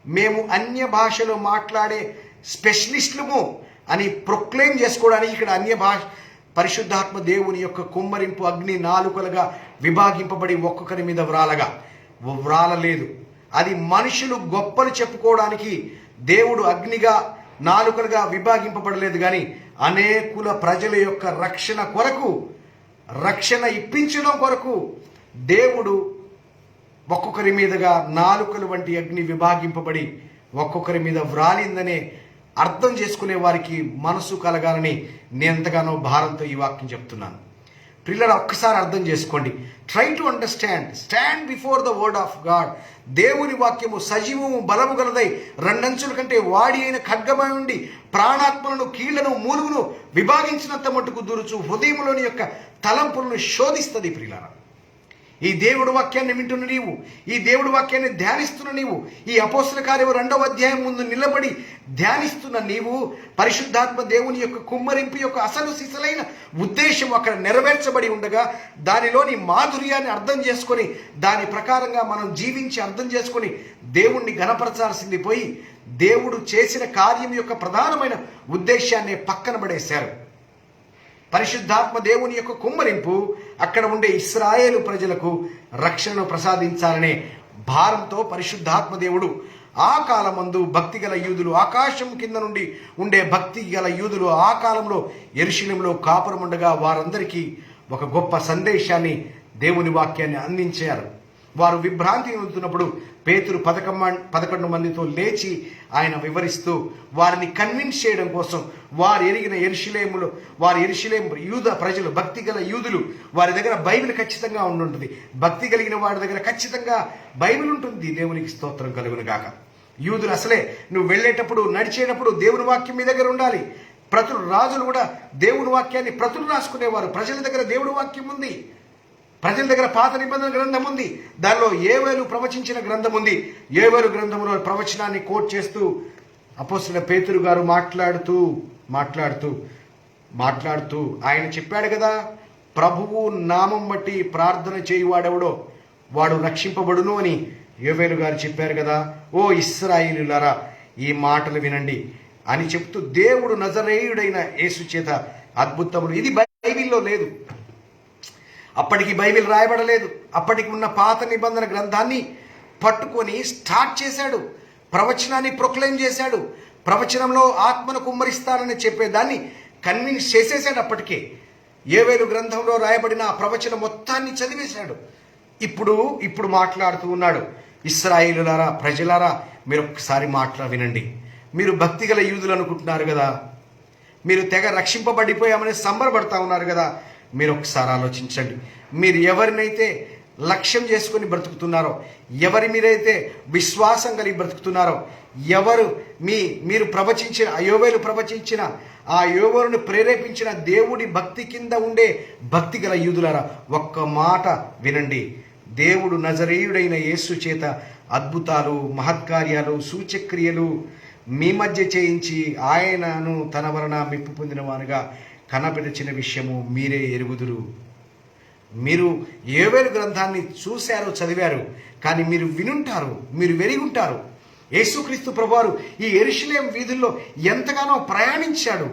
మేము అన్య భాషలో మాట్లాడే స్పెషలిస్టులము అని ప్రొక్లెయిమ్ చేసుకోవడానికి ఇక్కడ అన్య భాష పరిశుద్ధాత్మ దేవుని యొక్క కుమ్మరింపు అగ్ని నాలుకలుగా విభాగింపబడి ఒక్కొక్కరి మీద వ్రాలలేదు. అది మనుషులు గొప్పలు చెప్పుకోవడానికి దేవుడు అగ్నిగా నాలుకలుగా విభాగింపబడలేదు, కానీ అనేకుల ప్రజల యొక్క రక్షణ కొరకు, రక్షణ ఇప్పించడం కొరకు దేవుడు ఒక్కొక్కరి మీదుగా నాలుకలు వంటి అగ్ని విభాగింపబడి ఒక్కొక్కరి మీద వ్రాలిందనే అర్థం చేసుకునే వారికి మనసు కలగాలని నేను ఎంతగానో భారంతో ఈ వాక్యం చెప్తున్నాను. ప్రియులారా, ఒక్కసారి అర్థం చేసుకోండి. Try to understand, stand before the word of God. దేవుని వాక్యము సజీవము బలము గలదై రెండంచుల కంటే వాడి అయిన ఖడ్గమై ఉండి ప్రాణాత్మలను కీళ్లను మూలుగును విభాగించినంత మట్టుకు దూరుచు హృదయములోని యొక్క తలంపులను శోధిస్తుంది. ప్రియులారా, ఈ దేవుడి వాక్యాన్ని వింటున్న నీవు, ఈ దేవుడి వాక్యాన్ని ధ్యానిస్తున్న నీవు, ఈ అపోస్తల కార్యము 2వ అధ్యాయం ముందు నిలబడి ధ్యానిస్తున్న నీవు, పరిశుద్ధాత్మ దేవుని యొక్క కుమ్మరింపు యొక్క అసలు సిసలైన ఉద్దేశం అక్కడ నెరవేర్చబడి ఉండగా దానిలోని మాధుర్యాన్ని అర్థం చేసుకొని దాని ప్రకారంగా మనం జీవించి అర్థం చేసుకొని దేవుణ్ణి ఘనపరచాల్సింది పోయి దేవుడు చేసిన కార్యం యొక్క ప్రధానమైన ఉద్దేశాన్ని పక్కన పడేశారు. పరిశుద్ధాత్మ దేవుని యొక్క కుమ్మరింపు అక్కడ ఉండే ఇశ్రాయేలు ప్రజలకు రక్షణను ప్రసాదించాలనే భారంతో పరిశుద్ధాత్మ దేవుడు ఆ కాలమందు భక్తి గల యూదులు, ఆకాశం కింద నుండి ఉండే భక్తి గల యూదులు ఆ కాలంలో యెరూషలేములో కాపురముండగా వారందరికీ ఒక గొప్ప సందేశాన్ని, దేవుని వాక్యాన్ని అందించారు. వారు విభ్రాంతి చెందుతున్నప్పుడు పేతురు 11 మందితో లేచి ఆయన వివరిస్తూ వారిని కన్విన్స్ చేయడం కోసం వారు యెరూషలేము యూద ప్రజలు, భక్తి గల యూదులు, వారి దగ్గర బైబిల్ ఖచ్చితంగా ఉండుంటుంది. భక్తి కలిగిన వారి దగ్గర ఖచ్చితంగా బైబిల్ ఉంటుంది. దేవునికి స్తోత్రం కలుగును గాక. యూదులు అసలే నువ్వు వెళ్ళేటప్పుడు, నడిచేటప్పుడు దేవుని వాక్యం మీ దగ్గర ఉండాలి. రాజులు కూడా దేవుని వాక్యాన్ని ప్రతులు రాసుకునేవారు. ప్రజల దగ్గర దేవుడి వాక్యం ఉంది. ప్రజల దగ్గర పాత నిబంధన గ్రంథం ఉంది, దానిలో యోవేలు ప్రవచించిన గ్రంథం ఉంది. యోవేలు గ్రంథంలో ప్రవచనాన్ని కోట్ చేస్తూ అపోస్తలుడైన పేతురు గారు మాట్లాడుతూ ఆయన చెప్పాడు కదా, ప్రభువు నామం బట్టి ప్రార్థన చేయువాడెవడో వాడు రక్షింపబడును అని యోవేలు గారు చెప్పారు కదా. ఓ ఇశ్రాయేలులారా, ఈ మాటలు వినండి అని చెప్తూ దేవుడు నజరేయుడైన యేసు చేత అద్భుతములు. ఇది బైబిల్లో లేదు, అప్పటికి బైబిల్ రాయబడలేదు. అప్పటికి ఉన్న పాత నిబంధన గ్రంథాన్ని పట్టుకొని స్టార్ట్ చేశాడు, ప్రవచనాన్ని ప్రొక్లైమ్ చేశాడు. ప్రవచనంలో ఆత్మను కుమ్మరిస్తానని చెప్పేదాన్ని కన్విన్స్ చేసేసాడు. అప్పటికే యోవేలు గ్రంథంలో రాయబడిన ఆ ప్రవచనం మొత్తాన్ని చదివేశాడు. ఇప్పుడు మాట్లాడుతూ ఉన్నాడు, ఇశ్రాయేలులారా, ప్రజలారా, మీరు ఒక్కసారి వినండి. మీరు భక్తిగల యూదులు అనుకుంటున్నారు కదా, మీరు తెగ రక్షింపబడిపోయామని సంబరపడతా ఉన్నారు కదా. మీరు ఒకసారి ఆలోచించండి. మీరు ఎవరినైతే లక్ష్యం చేసుకుని బ్రతుకుతున్నారో, ఎవరి మీరైతే విశ్వాసం కలిగి బ్రతుకుతున్నారో, మీరు ప్రవచించిన యోవేలు ప్రవచించిన ఆ యోవేలును ప్రేరేపించిన దేవుడి భక్తి కింద ఉండే భక్తి గల యూదులారా, ఒక్క మాట వినండి. దేవుడు నజరేయుడైన యేసు చేత అద్భుతాలు, మహత్కార్యాలు, సూచక్రియలు మీ మధ్య చేయించి ఆయనను తన వలన మెప్పు పొందిన వారుగా కనబరిచిన విషయము మీరే ఎరుగుదురు. మీరు యోవేలు గ్రంథాన్ని చూశారు, చదివారు, కానీ మీరు వినుంటారు, మీరు వెరిగుంటారు. యేసుక్రీస్తు ప్రభువారు ఈ యెరూషలేము వీధుల్లో ఎంతగానో ప్రయాణించాడు.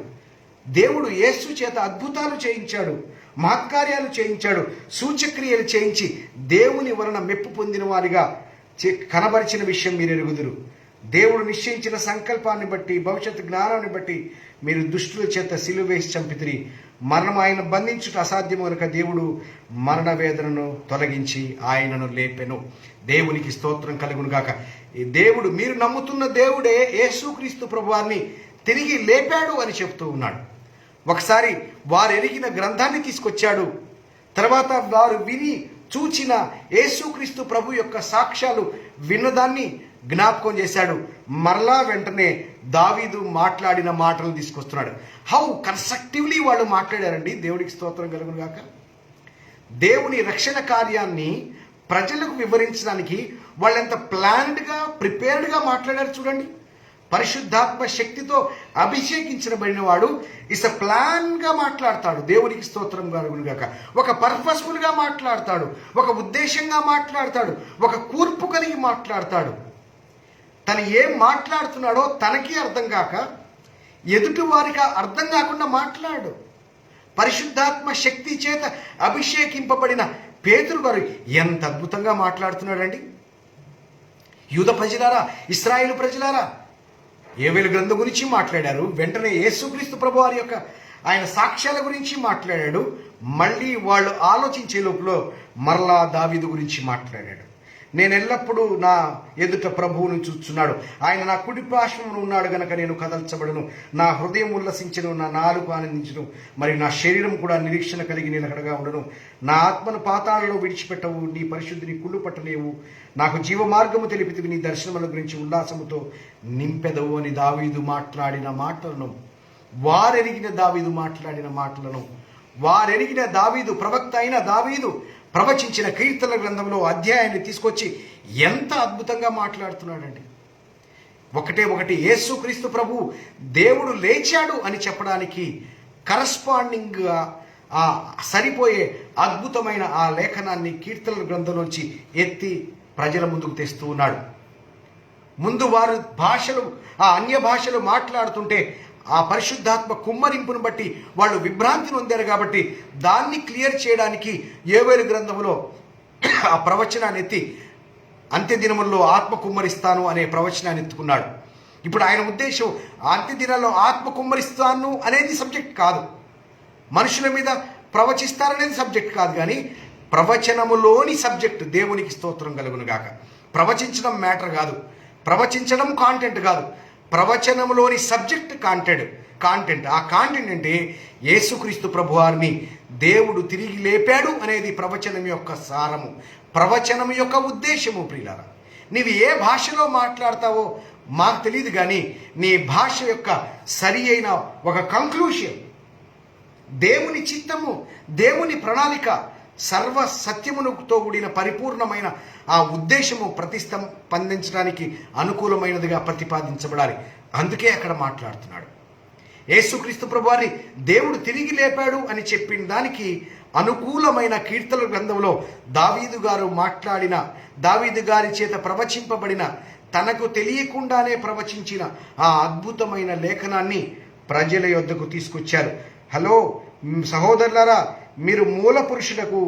దేవుడు యేసు చేత అద్భుతాలు చేయించాడు, మహత్కార్యాలు చేయించాడు, సూచక్రియలు చేయించి దేవుని వలన మెప్పు పొందిన వారిగా కనబరిచిన విషయం మీరు ఎరుగుదురు. దేవుడు నిశ్చయించిన సంకల్పాన్ని బట్టి, భవిష్యత్తు జ్ఞానాన్ని బట్టి మీరు దుష్టుల చేత సిలువ వేసి చంపితిరి. మరణం ఆయన బంధించుట అసాధ్యము కనుక దేవుడు మరణ వేదనను తొలగించి ఆయనను లేపెను. దేవునికి స్తోత్రం కలుగును గాక. ఈ దేవుడు, మీరు నమ్ముతున్న దేవుడే యేసుక్రీస్తు ప్రభువారిని తిరిగి లేపాడు అని చెప్తూ ఉన్నాడు. ఒకసారి వారు ఎరిగిన గ్రంథాన్ని తీసుకొచ్చాడు. తర్వాత వారు విని చూచిన యేసుక్రీస్తు ప్రభు యొక్క సాక్ష్యాలు విన్నదాన్ని జ్ఞాపకం చేశాడు. మరలా వెంటనే దావీదు మాట్లాడిన మాటలు తీసుకొస్తున్నాడు. హౌ కన్స్ట్రక్టివ్లీ వాళ్ళు మాట్లాడారండి. దేవుడికి స్తోత్రం కలుగును గాక. దేవుని రక్షణ కార్యాన్ని ప్రజలకు వివరించడానికి వాళ్ళు ఎంత ప్లాన్డ్గా, ప్రిపేర్డ్గా మాట్లాడారు చూడండి. పరిశుద్ధాత్మ శక్తితో అభిషేకించబడిన వాడు ప్లాన్గా మాట్లాడతాడు. దేవునికి స్తోత్రం కలుగును గాక. ఒక పర్పస్ఫుల్గా మాట్లాడతాడు, ఒక ఉద్దేశంగా మాట్లాడతాడు, ఒక కూర్పు కలిగి మాట్లాడతాడు. తను ఏం మాట్లాడుతున్నాడో తనకి అర్థం కాక, ఎదుటి వారికి అర్థం కాకుండా మాట్లాడు. పరిశుద్ధాత్మ శక్తి చేత అభిషేకింపబడిన పేతురు గారు ఎంత అద్భుతంగా మాట్లాడుతున్నాడండి. యూద ప్రజలారా, ఇశ్రాయేలు ప్రజలారా, యోవేలు గ్రంథం గురించి మాట్లాడారు. వెంటనే యేసుక్రీస్తు ప్రభువారి యొక్క ఆయన సాక్ష్యాల గురించి మాట్లాడాడు. మళ్ళీ వాళ్ళు ఆలోచించే లోపల మరలా దావీదు గురించి మాట్లాడాడు. నేను ఎల్లప్పుడూ నా ఎదుట ప్రభువును చూస్తున్నాడు, ఆయన నా కుడి పార్శ్వమున ఉన్నాడు గనక నేను కదల్చబడను. నా హృదయం ఉల్లసించను, నా నాలుక ఆనందించను, మరి నా శరీరం కూడా నిరీక్షణ కలిగి నిలకడగా ఉండను. నా ఆత్మను పాతాళంలో విడిచిపెట్టవు, నీ పరిశుద్ధిని కుళ్ళు పట్టలేవు. నాకు జీవ మార్గము తెలిపితివి, నీ దర్శనముల గురించి ఉల్లాసముతో నింపెదవు అని దావీదు మాట్లాడిన మాటలను, వారెరిగిన దావీదు ప్రవక్త అయిన దావీదు ప్రవచించిన కీర్తనల గ్రంథంలో అధ్యాయాన్ని తీసుకొచ్చి ఎంత అద్భుతంగా మాట్లాడుతున్నాడండి. ఒకటి యేసుక్రీస్తు ప్రభు దేవుడు లేచాడు అని చెప్పడానికి కరస్పాండింగ్గా సరిపోయే అద్భుతమైన ఆ లేఖనాన్ని కీర్తనల గ్రంథంలోంచి ఎత్తి ప్రజల ముందుకు తెస్తూ ఉన్నాడు. ముందు వారు అన్య భాషలు మాట్లాడుతుంటే ఆ పరిశుద్ధాత్మ కుమ్మరింపును బట్టి వాళ్ళు విభ్రాంతి నొందారు. కాబట్టి దాన్ని క్లియర్ చేయడానికి యోవేలు గ్రంథంలో ఆ ప్రవచనాన్ని ఎత్తి అంత్య దినముల్లో ఆత్మ కుమ్మరిస్తాను అనే ప్రవచనాన్ని ఎత్తుకున్నాడు. ఇప్పుడు ఆయన ఉద్దేశం అంత్య దినాల్లో ఆత్మ కుమ్మరిస్తాను అనేది సబ్జెక్ట్ కాదు, మనుషుల మీద ప్రవచిస్తారనేది సబ్జెక్ట్ కాదు, కానీ ప్రవచనములోని సబ్జెక్ట్. దేవునికి స్తోత్రం కలుగును గాక. ప్రవచించడం మ్యాటర్ కాదు, ప్రవచించడం కాంటెంట్ కాదు, ప్రవచనంలోని సబ్జెక్ట్ కాంటెంట్. ఆ కాంటెంట్ అంటే యేసుక్రీస్తు ప్రభువారిని దేవుడు తిరిగి లేపాడు అనేది ప్రవచనం యొక్క సారము, ప్రవచనం యొక్క ఉద్దేశము. ప్రియులారా, నీవు ఏ భాషలో మాట్లాడతావో మాకు తెలియదు, కానీ నీ భాష యొక్క సరి అయిన ఒక కంక్లూషన్, దేవుని చిత్తము, దేవుని ప్రణాళిక, సర్వ సత్యమునుతో కూడిన పరిపూర్ణమైన ఆ ఉద్దేశము ప్రతిస్పందించడానికి అనుకూలమైనదిగా ప్రతిపాదించబడాలి. అందుకే అక్కడ మాట్లాడుతున్నాడు. యేసుక్రీస్తు ప్రభువారిని దేవుడు తిరిగి లేపాడు అని చెప్పిన దానికి అనుకూలమైన కీర్తనల గ్రంథంలో దావీదు గారి చేత ప్రవచింపబడిన, తనకు తెలియకుండానే ప్రవచించిన ఆ అద్భుతమైన లేఖనాన్ని ప్రజల యొద్దకు తీసుకొచ్చారు. హలో సహోదరులారా, మీరు మూల పురుషులకు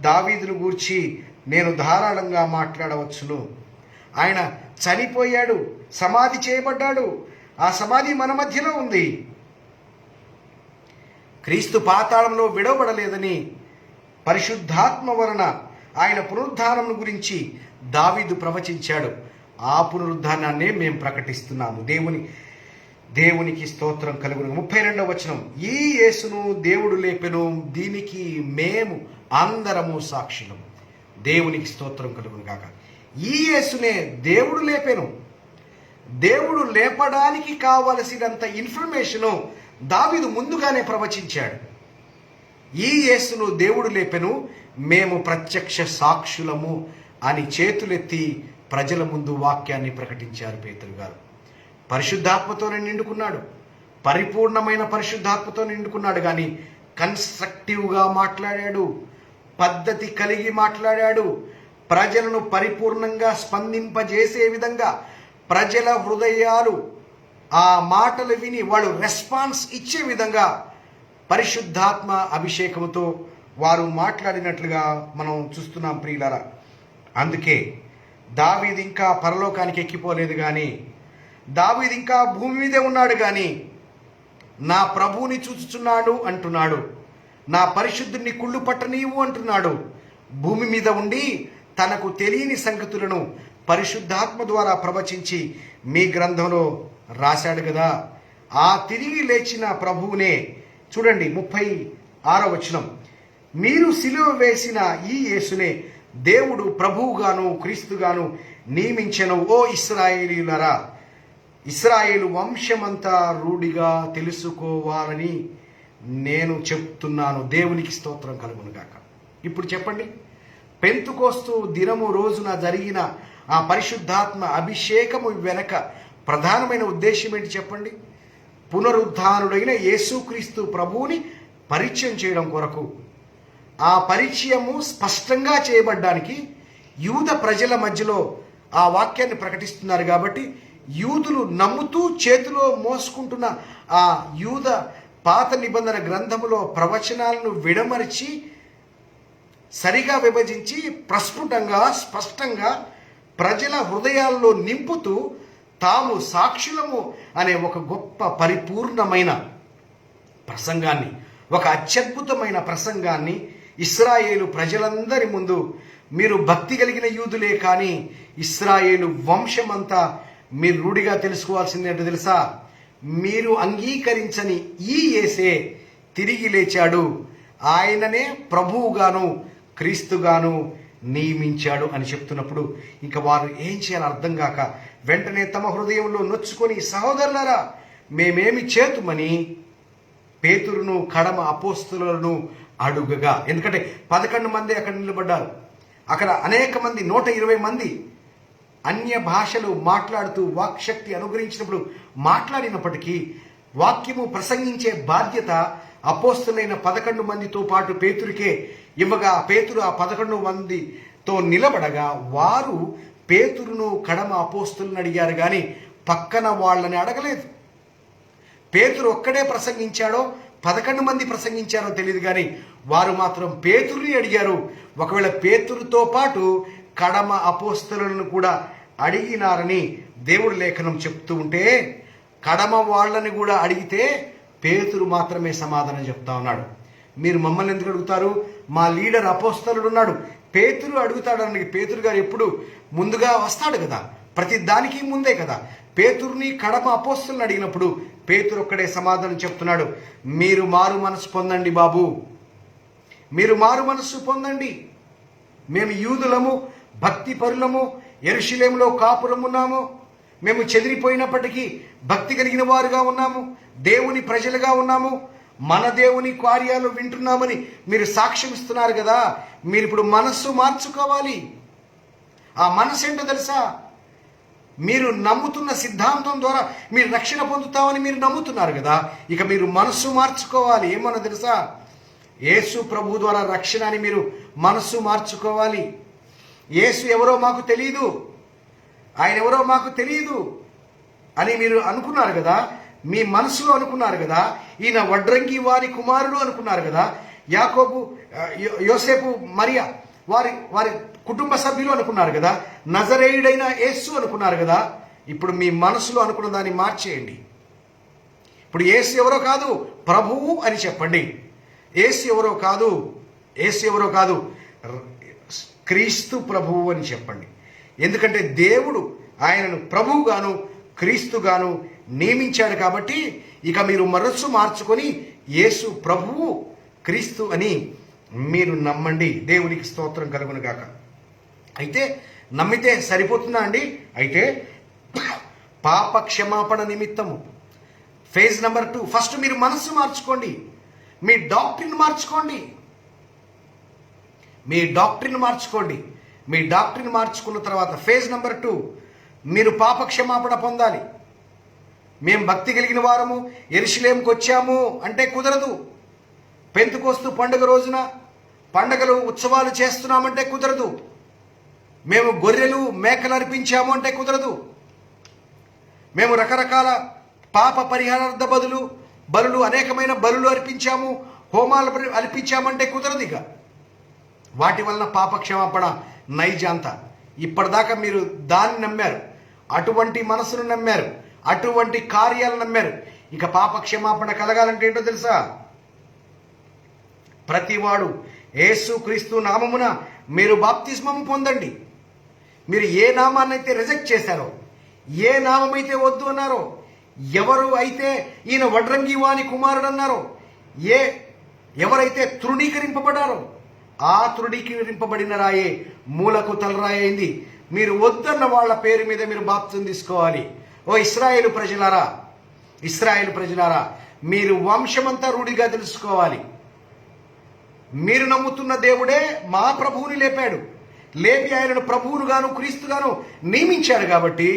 దావీదును గూర్చి నేను ధారాళంగా మాట్లాడవచ్చును. ఆయన చనిపోయాడు, సమాధి చేయబడ్డాడు. ఆ సమాధి మన మధ్యలో ఉంది. క్రీస్తు పాతాళంలో విడవబడలేదని పరిశుద్ధాత్మ వలన ఆయన పునరుద్ధానం గురించి దావీదు ప్రవచించాడు. ఆ పునరుద్ధానాన్నే మేము ప్రకటిస్తున్నాము. దేవునికి స్తోత్రం కలుగును. 32వ వచనం, ఈ యేసును దేవుడు లేపెను, దీనికి మేము అందరము సాక్షులము. దేవునికి స్తోత్రం కలుగును గాక. ఈ యేసునే దేవుడు లేపెను. దేవుడు లేపడానికి కావలసినంత ఇన్ఫర్మేషను దావీదు ముందుగానే ప్రవచించాడు. ఈ యేసును దేవుడు లేపెను, మేము ప్రత్యక్ష సాక్షులము అని చేతులెత్తి ప్రజల ముందు వాక్యాన్ని ప్రకటించారు పేతురు గారు. పరిశుద్ధాత్మతోనే నిండుకున్నాడు, పరిపూర్ణమైన పరిశుద్ధాత్మతో నిండుకున్నాడు. కానీ కన్స్ట్రక్టివ్గా మాట్లాడాడు, పద్ధతి కలిగి మాట్లాడాడు. ప్రజలను పరిపూర్ణంగా స్పందింపజేసే విధంగా ప్రజల హృదయాలు ఆ మాటలు విని వాళ్ళు రెస్పాన్స్ ఇచ్చే విధంగా పరిశుద్ధాత్మ అభిషేకంతో వారు మాట్లాడినట్లుగా మనం చూస్తున్నాం ప్రియులారా. అందుకే దావీదు ఇంకా పరలోకానికి ఎక్కిపోలేదు, కానీ దావీదు ఇంకా భూమి మీదే ఉన్నాడు. కానీ నా ప్రభువుని చూచుచున్నాడు అంటున్నాడు, నా పరిశుద్ధుని కుళ్ళు పట్టనీవు అంటున్నాడు. భూమి మీద ఉండి తనకు తెలియని సంగతులను పరిశుద్ధాత్మ ద్వారా ప్రవచించి మీ గ్రంథంలో రాశాడు కదా. ఆ తిరిగి లేచిన ప్రభువునే చూడండి, 36వ వచనం, మీరు సిలువ వేసిన ఈ యేసునే దేవుడు ప్రభువుగాను క్రీస్తుగాను నియమించెను. ఓ ఇశ్రాయేలీయులారా, ఇశ్రాయేలు వంశమంతా రూఢిగా తెలుసుకోవాలని నేను చెప్తున్నాను. దేవునికి స్తోత్రం కలుగును గాక. ఇప్పుడు చెప్పండి, పెంతుకోస్తు దినము రోజున జరిగిన ఆ పరిశుద్ధాత్మ అభిషేకము వెనక ప్రధానమైన ఉద్దేశం ఏంటి చెప్పండి? పునరుద్ధానుడైన యేసుక్రీస్తు ప్రభువుని పరిచయం చేయడం కొరకు. ఆ పరిచయము స్పష్టంగా చేయబడ్డానికి యూద ప్రజల మధ్యలో ఆ వాక్యాన్ని ప్రకటిస్తున్నారు. కాబట్టి యూదులు నమ్ముతూ చేతిలో మోసుకుంటున్న ఆ యూద పాత నిబంధన గ్రంథములో ప్రవచనాలను విడమరిచి సరిగా విభజించి ప్రస్ఫుటంగా స్పష్టంగా ప్రజల హృదయాల్లో నింపుతూ తాము సాక్షులము అనే ఒక గొప్ప పరిపూర్ణమైన ప్రసంగాన్ని, ఒక అత్యద్భుతమైన ప్రసంగాన్ని ఇశ్రాయేలు ప్రజలందరి ముందు, మీరు భక్తి కలిగిన యూదులే కానీ ఇశ్రాయేలు వంశమంతా మీరు రూఢిగా తెలుసుకోవాల్సింది ఏంటో తెలుసా? మీరు అంగీకరించని ఈ యేసే తిరిగి లేచాడు, ఆయననే ప్రభువుగాను క్రీస్తుగాను నియమించాడు అని చెప్తున్నప్పుడు ఇంకా వారు ఏం చేయాలో అర్థం కాక వెంటనే తమ హృదయంలో నొచ్చుకొని, సహోదరులారా మేమేమి చేతుమని పేతురును కడమ అపోస్తులను అడుగగా. ఎందుకంటే 11 మంది అక్కడ నిలబడ్డారు. అక్కడ అనేక మంది 120 మంది అన్య భాషలు మాట్లాడుతూ వాక్శక్తి అనుగ్రహించినప్పుడు మాట్లాడినప్పటికీ వాక్యము ప్రసంగించే బాధ్యత అపోస్తులైన 11 మందితో పాటు పేతురికే ఇవ్వగా, పేతురు ఆ 11 మందితో నిలబడగా వారు పేతురును కడమ అపోస్తులను అడిగారు, కానీ పక్కన వాళ్ళని అడగలేదు. పేతురు ఒక్కడే ప్రసంగించాడో 11 మంది ప్రసంగించారో తెలియదు, కానీ వారు మాత్రం పేతురుని అడిగారు. ఒకవేళ పేతురుతో పాటు కడమ అపోస్తలులను కూడా అడిగినారని దేవుడి లేఖనం చెప్తూ ఉంటే, కడమ వాళ్ళని కూడా అడిగితే పేతురు మాత్రమే సమాధానం చెప్తా ఉన్నాడు. మీరు మమ్మల్ని ఎందుకు అడుగుతారు? మా లీడర్ అపోస్తలుడు ఉన్నాడు. పేతురు అడుగుతాడని పేతురు గారు ఎప్పుడు ముందుగా వస్తాడు కదా, ప్రతి దానికి ముందే కదా. పేతురుని కడమ అపోస్తలుని అడిగినప్పుడు పేతురు ఒక్కడే సమాధానం చెప్తున్నాడు, మీరు మారు మనసు పొందండి బాబు, మీరు మారు మనస్సు పొందండి. మేము యూదులము, భక్తి పరులము, యెరూషలేములో కాపురమున్నాము. మేము చెదిరిపోయినప్పటికీ భక్తి కలిగిన వారుగా ఉన్నాము, దేవుని ప్రజలుగా ఉన్నాము. మన దేవుని కార్యాలు వింటున్నామని మీరు సాక్ష్యం ఇస్తున్నారు కదా, మీరు ఇప్పుడు మనస్సు మార్చుకోవాలి. ఆ మనసు ఏంటో తెలుసా? మీరు నమ్ముతున్న సిద్ధాంతం ద్వారా మీరు రక్షణ పొందుతామని మీరు నమ్ముతున్నారు కదా, ఇక మీరు మనస్సు మార్చుకోవాలి. ఏమన్నా తెలుసా? యేసు ప్రభు ద్వారా రక్షణ అని మీరు మనస్సు మార్చుకోవాలి. యేసు ఎవరో మాకు తెలియదు, ఆయన ఎవరో మాకు తెలియదు అని మీరు అనుకున్నారు కదా, మీ మనసులో అనుకున్నారు కదా. ఈయన వడ్రంగి వారి కుమారుడు అనుకున్నారు కదా, యాకోబు, యోసేపు, మరియా వారి వారి కుటుంబ సభ్యులు అనుకున్నారు కదా, నజరేయుడైన యేసు అనుకున్నారు కదా. ఇప్పుడు మీ మనసులో అనుకున్న దాన్ని మార్చేయండి. ఇప్పుడు యేసు ఎవరో కాదు, ప్రభువు అని చెప్పండి. యేసు ఎవరో కాదు, యేసు ఎవరో కాదు, క్రీస్తు ప్రభువు అని చెప్పండి. ఎందుకంటే దేవుడు ఆయనను ప్రభువుగాను క్రీస్తుగాను నియమించాడు కాబట్టి ఇక మీరు మనస్సు మార్చుకొని యేసు ప్రభువు క్రీస్తు అని మీరు నమ్మండి. దేవునికి స్తోత్రం కలుగును గాక. అయితే నమ్మితే సరిపోతుందా అండి? అయితే పాప క్షమాపణ నిమిత్తము ఫేజ్ నెంబర్ 2, ఫస్ట్ మీరు మనస్సు మార్చుకోండి, మీ డాక్ట్రిన్ మార్చుకోండి. మీ డాక్ట్రిన్ మార్చుకోండి. మీ డాక్ట్రిన్ మార్చుకున్న తర్వాత ఫేజ్ నెంబర్ 2, మీరు పాప క్షమాపణ పొందాలి. మేము భక్తి కలిగిన వారము యెరూషలేముకు వచ్చాము అంటే కుదరదు. పెంతెకోస్తు పండుగ రోజున పండగలు ఉత్సవాలు చేస్తున్నామంటే కుదరదు. మేము గొర్రెలు మేకలు అర్పించాము అంటే కుదరదు. మేము రకరకాల పాప పరిహారార్థ బలులు అనేకమైన బలులు అర్పించాము, హోమాలు అర్పించామంటే కుదరదు. ఇక వాటి వలన పాప క్షమాపణ నైజాంత. ఇప్పటిదాకా మీరు దాన్ని నమ్మారు, అటువంటి మనసును నమ్మారు, అటువంటి కార్యాలు నమ్మారు. ఇక పాప క్షమాపణ కలగాలంటే ఏంటో తెలుసా? ప్రతివాడు యేసు క్రీస్తు నామమున మీరు బాప్తిస్మము పొందండి. మీరు ఏ నామాన్ని అయితే రిజెక్ట్ చేశారో, ఏ నామమైతే వద్దు అన్నారో, ఎవరు అయితే ఈయన వడ్రంగి వాని కుమారుడు అన్నారో, ఎవరైతే తృణీకరింపబడారో ఆ తృణీకరింపబడిన రాయే మూలకు తలరాయి అయింది. మీరు వద్దన్న వాళ్ళ పేరు మీద మీరు బాప్తిసం తీసుకోవాలి. ఓ ఇశ్రాయేలు ప్రజలారా, ఇశ్రాయేలు ప్రజలారా, మీరు వంశమంతా రూఢిగా తెలుసుకోవాలి. మీరు నమ్ముతున్న దేవుడే మా ప్రభువుని లేపాడు, లేపి ఆయనను ప్రభువునుగాను క్రీస్తుగాను నియమించాడు. కాబట్టి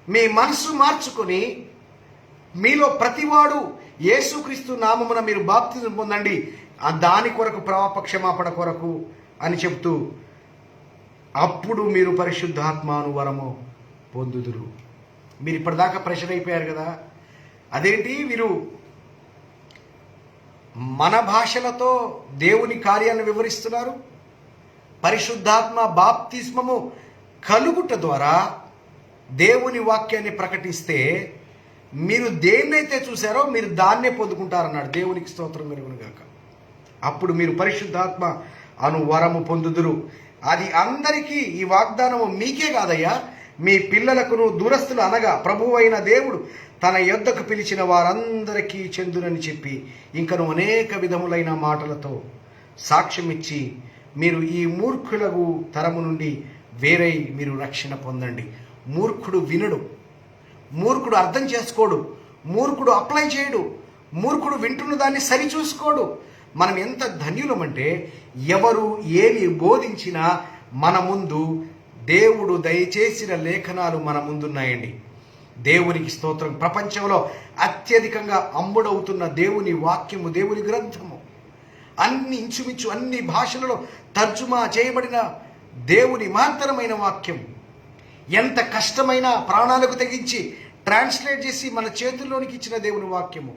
మీ మనసు మార్చుకొని మీలో ప్రతివాడు యేసుక్రీస్తు నామమున మీరు బాప్తిజం పొందండి, దాని కొరకు పాప క్షమాపణ కొరకు అని చెప్తూ అప్పుడు మీరు పరిశుద్ధాత్మను వరము పొందుదురు. మీరు ఇప్పటిదాకా ప్రెషర్ అయిపోయారు కదా, అదేంటి వీరు మన భాషలతో దేవుని కార్యాలను వివరిస్తున్నారు. పరిశుద్ధాత్మ బాప్తిస్మము కలుగుట ద్వారా దేవుని వాక్యాన్ని ప్రకటిస్తే మీరు దేన్నైతే చూశారో మీరు దాన్నే పొందుకుంటారన్నాడు. దేవునికి స్తోత్రం కలుగునుగాక. అప్పుడు మీరు పరిశుద్ధాత్మ అను వరము పొందుదురు. అది అందరికీ, ఈ వాగ్దానము మీకే కాదయ్యా, మీ పిల్లలకును దూరస్తులు అనగా ప్రభువు అయిన దేవుడు తన యొద్దకు పిలిచిన వారందరికీ చెందునని చెప్పి ఇంకను అనేక విధములైన మాటలతో సాక్ష్యమిచ్చి మీరు ఈ మూర్ఖులకు తరము నుండి వేరై మీరు రక్షణ పొందండి. మూర్ఖుడు వినడు, మూర్ఖుడు అర్థం చేసుకోడు, మూర్ఖుడు అప్లై చేయడు, మూర్ఖుడు వింటున్న దాన్ని సరిచూసుకోడు. మనం ఎంత ధన్యులమంటే ఎవరు ఏమి బోధించినా మన ముందు దేవుడు దయచేసిన లేఖనాలు మన ముందున్నాయండి. దేవునికి స్తోత్రం. ప్రపంచంలో అత్యధికంగా అమ్ముడవుతున్న దేవుని వాక్యము, దేవుని గ్రంథము, ఇంచుమించు అన్ని భాషలలో తర్జుమా చేయబడిన దేవుని మహత్తరమైన వాక్యం. ఎంత కష్టమైన ప్రాణాలకు తెగించి ట్రాన్స్లేట్ చేసి మన చేతుల్లోనికి ఇచ్చిన దేవుని వాక్యము.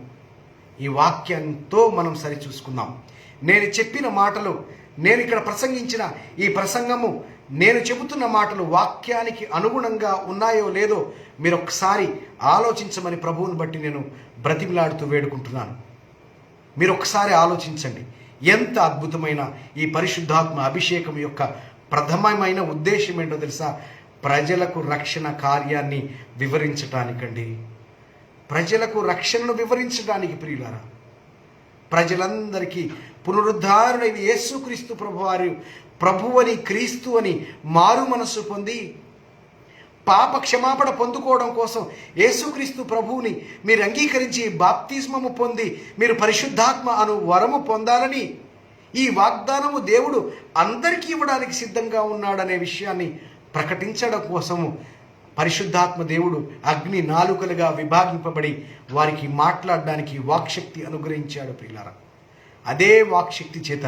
ఈ వాక్యంతో మనం సరిచూసుకుందాం. నేను చెప్పిన మాటలు, నేను ఇక్కడ ప్రసంగించిన ఈ ప్రసంగము, నేను చెబుతున్న మాటలు వాక్యానికి అనుగుణంగా ఉన్నాయో లేదో మీరు ఒకసారి ఆలోచించమని ప్రభువుని బట్టి నేను బ్రతిమిలాడుతూ వేడుకుంటున్నాను. మీరు ఒకసారి ఆలోచించండి. ఎంత అద్భుతమైన ఈ పరిశుద్ధాత్మ అభిషేకం యొక్క ప్రథమమైన ఉద్దేశం ఏంటో తెలుసా? ప్రజలకు రక్షణ కార్యాన్ని వివరించటానికండి. ప్రజలకు రక్షణను వివరించడానికి ప్రియులారా, ప్రజలందరికీ పునరుద్ధారుడైన యేసుక్రీస్తు ప్రభువారు ప్రభువని క్రీస్తు అని మారు మనస్సు పొంది పాప క్షమాపణ పొందుకోవడం కోసం యేసుక్రీస్తు ప్రభువుని మీరు అంగీకరించి బాప్తిస్మము పొంది మీరు పరిశుద్ధాత్మ అను వరము పొందాలని ఈ వాగ్దానము దేవుడు అందరికీ ఇవ్వడానికి సిద్ధంగా ఉన్నాడనే విషయాన్ని ప్రకటించడం కోసము పరిశుద్ధాత్మ దేవుడు అగ్ని నాలుకలుగా విభాగింపబడి వారికి మాట్లాడడానికి వాక్శక్తి అనుగ్రహించాడు ప్రియులారా. అదే వాక్శక్తి చేత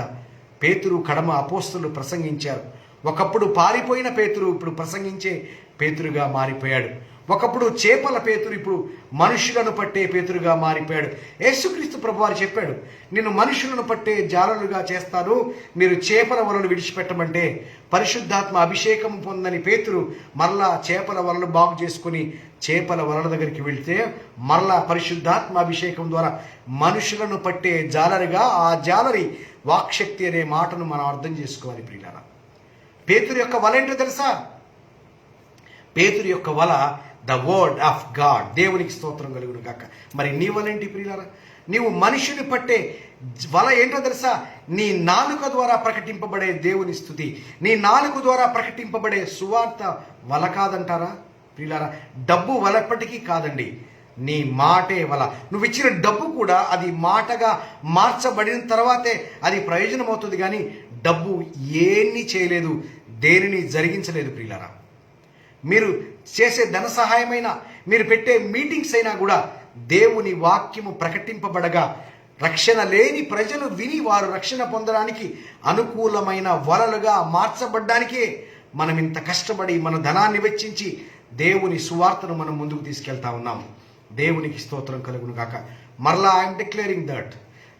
పేతురు కడమ అపోస్తలులు ప్రసంగించారు. ఒకప్పుడు పారిపోయిన పేతురు ఇప్పుడు ప్రసంగించే పేతురుగా మారిపోయాడు. ఒకప్పుడు చేపల పేతురు ఇప్పుడు మనుషులను పట్టే పేతురుగా మారిపోయాడు. యేసుక్రీస్తు ప్రభువారు చెప్పాడు, నిన్ను మనుషులను పట్టే జాలలుగా చేస్తాను, మీరు చేపల వలలు విడిచిపెట్టమంటే పరిశుద్ధాత్మ అభిషేకం పొందని పేతురు మరలా చేపల వలలు బాగు చేసుకుని చేపల వలల దగ్గరికి వెళితే మరలా పరిశుద్ధాత్మ అభిషేకం ద్వారా మనుషులను పట్టే జాలరిగా ఆ జాలరి వాక్శక్తి అనే మాటను మనం అర్థం చేసుకోవాలి ప్రియులారా. పేతురు యొక్క వల ఏంటో తెలుసా? పేతురు యొక్క వల ద వర్డ్ ఆఫ్ గాడ్. దేవునికి స్తోత్రం కలుగును గాక. మరి నీ వల ఏంటి ప్రియులారా? నీవు మనిషిని పట్టే వల ఏంటో తెలుసా? నీ నాలుక ద్వారా ప్రకటింపబడే దేవుని స్తుతి, నీ నాలుక ద్వారా ప్రకటింపబడే సువార్త వల కాదంటారా ప్రియులారా? డబ్బు వల ఎప్పటికీ కాదండి, నీ మాటే వల. నువ్వు ఇచ్చిన డబ్బు కూడా అది మాటగా మార్చబడిన తర్వాతే అది ప్రయోజనం అవుతుంది, కానీ డబ్బు ఏమీ చేయలేదు, దేనిని జరిగించలేదు ప్రియులారా. మీరు చేసే ధన సహాయమైనా, మీరు పెట్టే మీటింగ్స్ అయినా కూడా దేవుని వాక్యము ప్రకటింపబడగా రక్షణ లేని ప్రజలు విని వారు రక్షణ పొందడానికి అనుకూలమైన వలలుగా మార్చబడ్డానికే మనం ఇంత కష్టపడి మన ధనాన్ని వెచ్చించి దేవుని సువార్తను మనం ముందుకు తీసుకెళ్తా ఉన్నాం. దేవునికి స్తోత్రం కలుగును గాక. మరలా I'm declaring that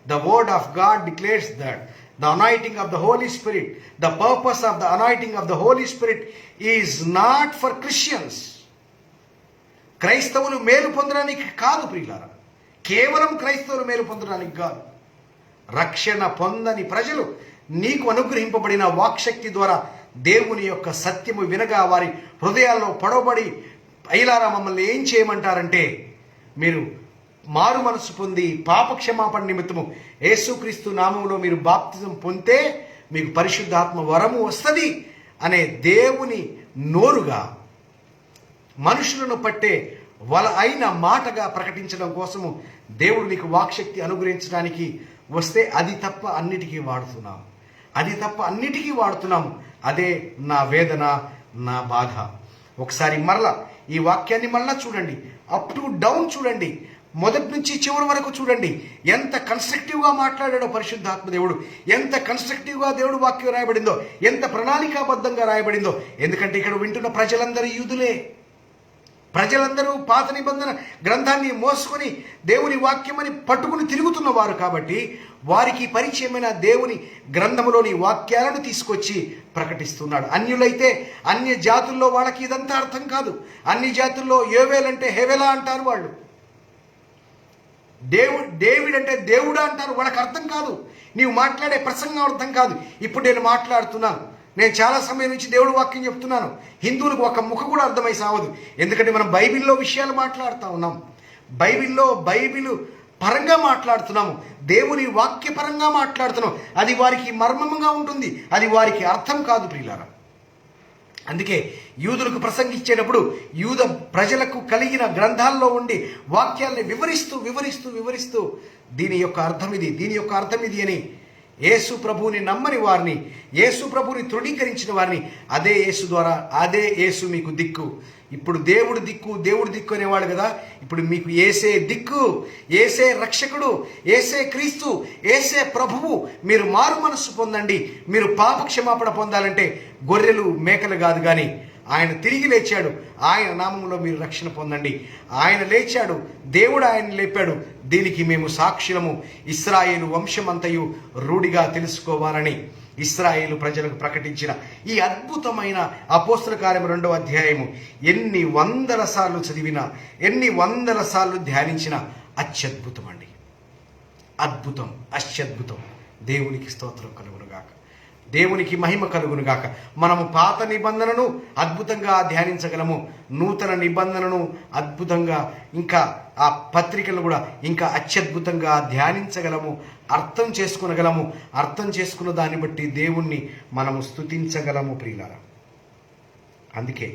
the word of God declares that the anointing of the Holy Spirit, the purpose of the anointing of the Holy Spirit is not for Christians. క్రైస్తవులు మేలు పొందడానికి కాదు ప్రియులారా, కేవలం క్రైస్తవులు మేలు పొందడానికి కాదు. రక్షణ పొందని ప్రజలు నీకు అనుగ్రహింపబడిన వాక్శక్తి ద్వారా దేవుని యొక్క సత్యము వినగా వారి హృదయాల్లో పొడవబడి, అయ్యలారా మమ్మల్ని ఏం చేయమంటారంటే, మీరు మారు మనసు పొంది పాప క్షమాపణ నిమిత్తము యేసుక్రీస్తు నామములో మీరు బాప్తిజం పొందితే మీకు పరిశుద్ధాత్మ వరము వస్తుంది అనే దేవుని నోరుగా మనుషులను పట్టే వల అయిన మాటగా ప్రకటించడం కోసము దేవుడు నీకు వాక్శక్తి అనుగ్రహించడానికి వస్తే అది తప్ప అన్నిటికీ వాడుతున్నాము. అదే నా వేదన, నా బాధ. ఒకసారి మరలా ఈ వాక్యాన్ని మరలా చూడండి, అప్ టు డౌన్ చూడండి, మొదటి నుంచి చివరి వరకు చూడండి. ఎంత కన్స్ట్రక్టివ్గా మాట్లాడాడో పరిశుద్ధాత్మ దేవుడు, ఎంత కన్స్ట్రక్టివ్గా దేవుడు వాక్యం రాయబడిందో, ఎంత ప్రణాళికాబద్ధంగా రాయబడిందో. ఎందుకంటే ఇక్కడ వింటున్న ప్రజలందరూ యూదులే, ప్రజలందరూ పాత నిబంధన గ్రంథాన్ని మోసుకొని దేవుని వాక్యమని పట్టుకుని తిరుగుతున్నవారు కాబట్టి వారికి పరిచయమైన దేవుని గ్రంథములోని వాక్యాలను తీసుకొచ్చి ప్రకటిస్తున్నాడు. అన్యులైతే అన్య జాతుల్లో వాళ్ళకి ఇదంతా అర్థం కాదు. అన్ని జాతుల్లో యోవేలంటే హెవెలా అంటారు, వాళ్ళు డేవిడ్ అంటే దేవుడా అంటారు, వాళ్ళకి అర్థం కాదు. నీవు మాట్లాడే ప్రసంగం అర్థం కాదు. ఇప్పుడు నేను మాట్లాడుతున్నాను, నేను చాలా సమయం నుంచి దేవుడు వాక్యం చెప్తున్నాను. హిందువులకు ఒక ముఖ కూడా అర్థమై సావదు. ఎందుకంటే మనం బైబిల్లో విషయాలు మాట్లాడుతూ ఉన్నాం, బైబిల్ పరంగా మాట్లాడుతున్నాము, దేవుని వాక్యపరంగా మాట్లాడుతున్నాం. అది వారికి మర్మముగా ఉంటుంది, అది వారికి అర్థం కాదు ప్రియులారా. అందుకే యూదులకు ప్రసంగించేటప్పుడు యూద ప్రజలకు కలిగిన గ్రంథాల్లో ఉండి వాక్యాల్ని వివరిస్తూ దీని యొక్క అర్థం ఇది అని యేసు ప్రభువుని నమ్మని వారిని, యేసు ప్రభువుని తృణీకరించిన వారిని అదే యేసు మీకు దిక్కు. ఇప్పుడు దేవుడు దిక్కు అనేవాడు కదా, ఇప్పుడు మీకు యేసే దిక్కు, యేసే రక్షకుడు, యేసే క్రీస్తు, యేసే ప్రభువు. మీరు మారు మనస్సు పొందండి. మీరు పాప క్షమాపణ పొందాలంటే గొర్రెలు మేకలు కాదు, కానీ ఆయన తిరిగి లేచాడు, ఆయన నామములో మీరు రక్షణ పొందండి. ఆయన లేచాడు, దేవుడు ఆయన లేపాడు, దీనికి మేము సాక్షులము. ఇశ్రాయేలు వంశమంతయు రూఢిగా తెలుసుకోవాలని ఇశ్రాయేలు ప్రజలకు ప్రకటించిన ఈ అద్భుతమైన అపోస్తల కార్యం 2వ అధ్యాయము ఎన్ని వందల సార్లు చదివినా, ఎన్ని వందల సార్లు ధ్యానించినా అత్యద్భుతం అండి. అద్భుతం, అత్యద్భుతం. దేవునికి స్తోత్రం కలుగునుగాక, దేవునికి మహిమ కలుగునుగాక. మనము పాత నిబంధనను అద్భుతంగా ధ్యానించగలము, నూతన నిబంధనను అద్భుతంగా, ఇంకా ఆ పత్రికలను కూడా ఇంకా అత్యద్భుతంగా ధ్యానించగలము, అర్థం చేసుకునగలము. అర్థం చేసుకున్న దాన్ని బట్టి దేవుణ్ణి మనము స్తుతించగలము ప్రియులారా. అందుకే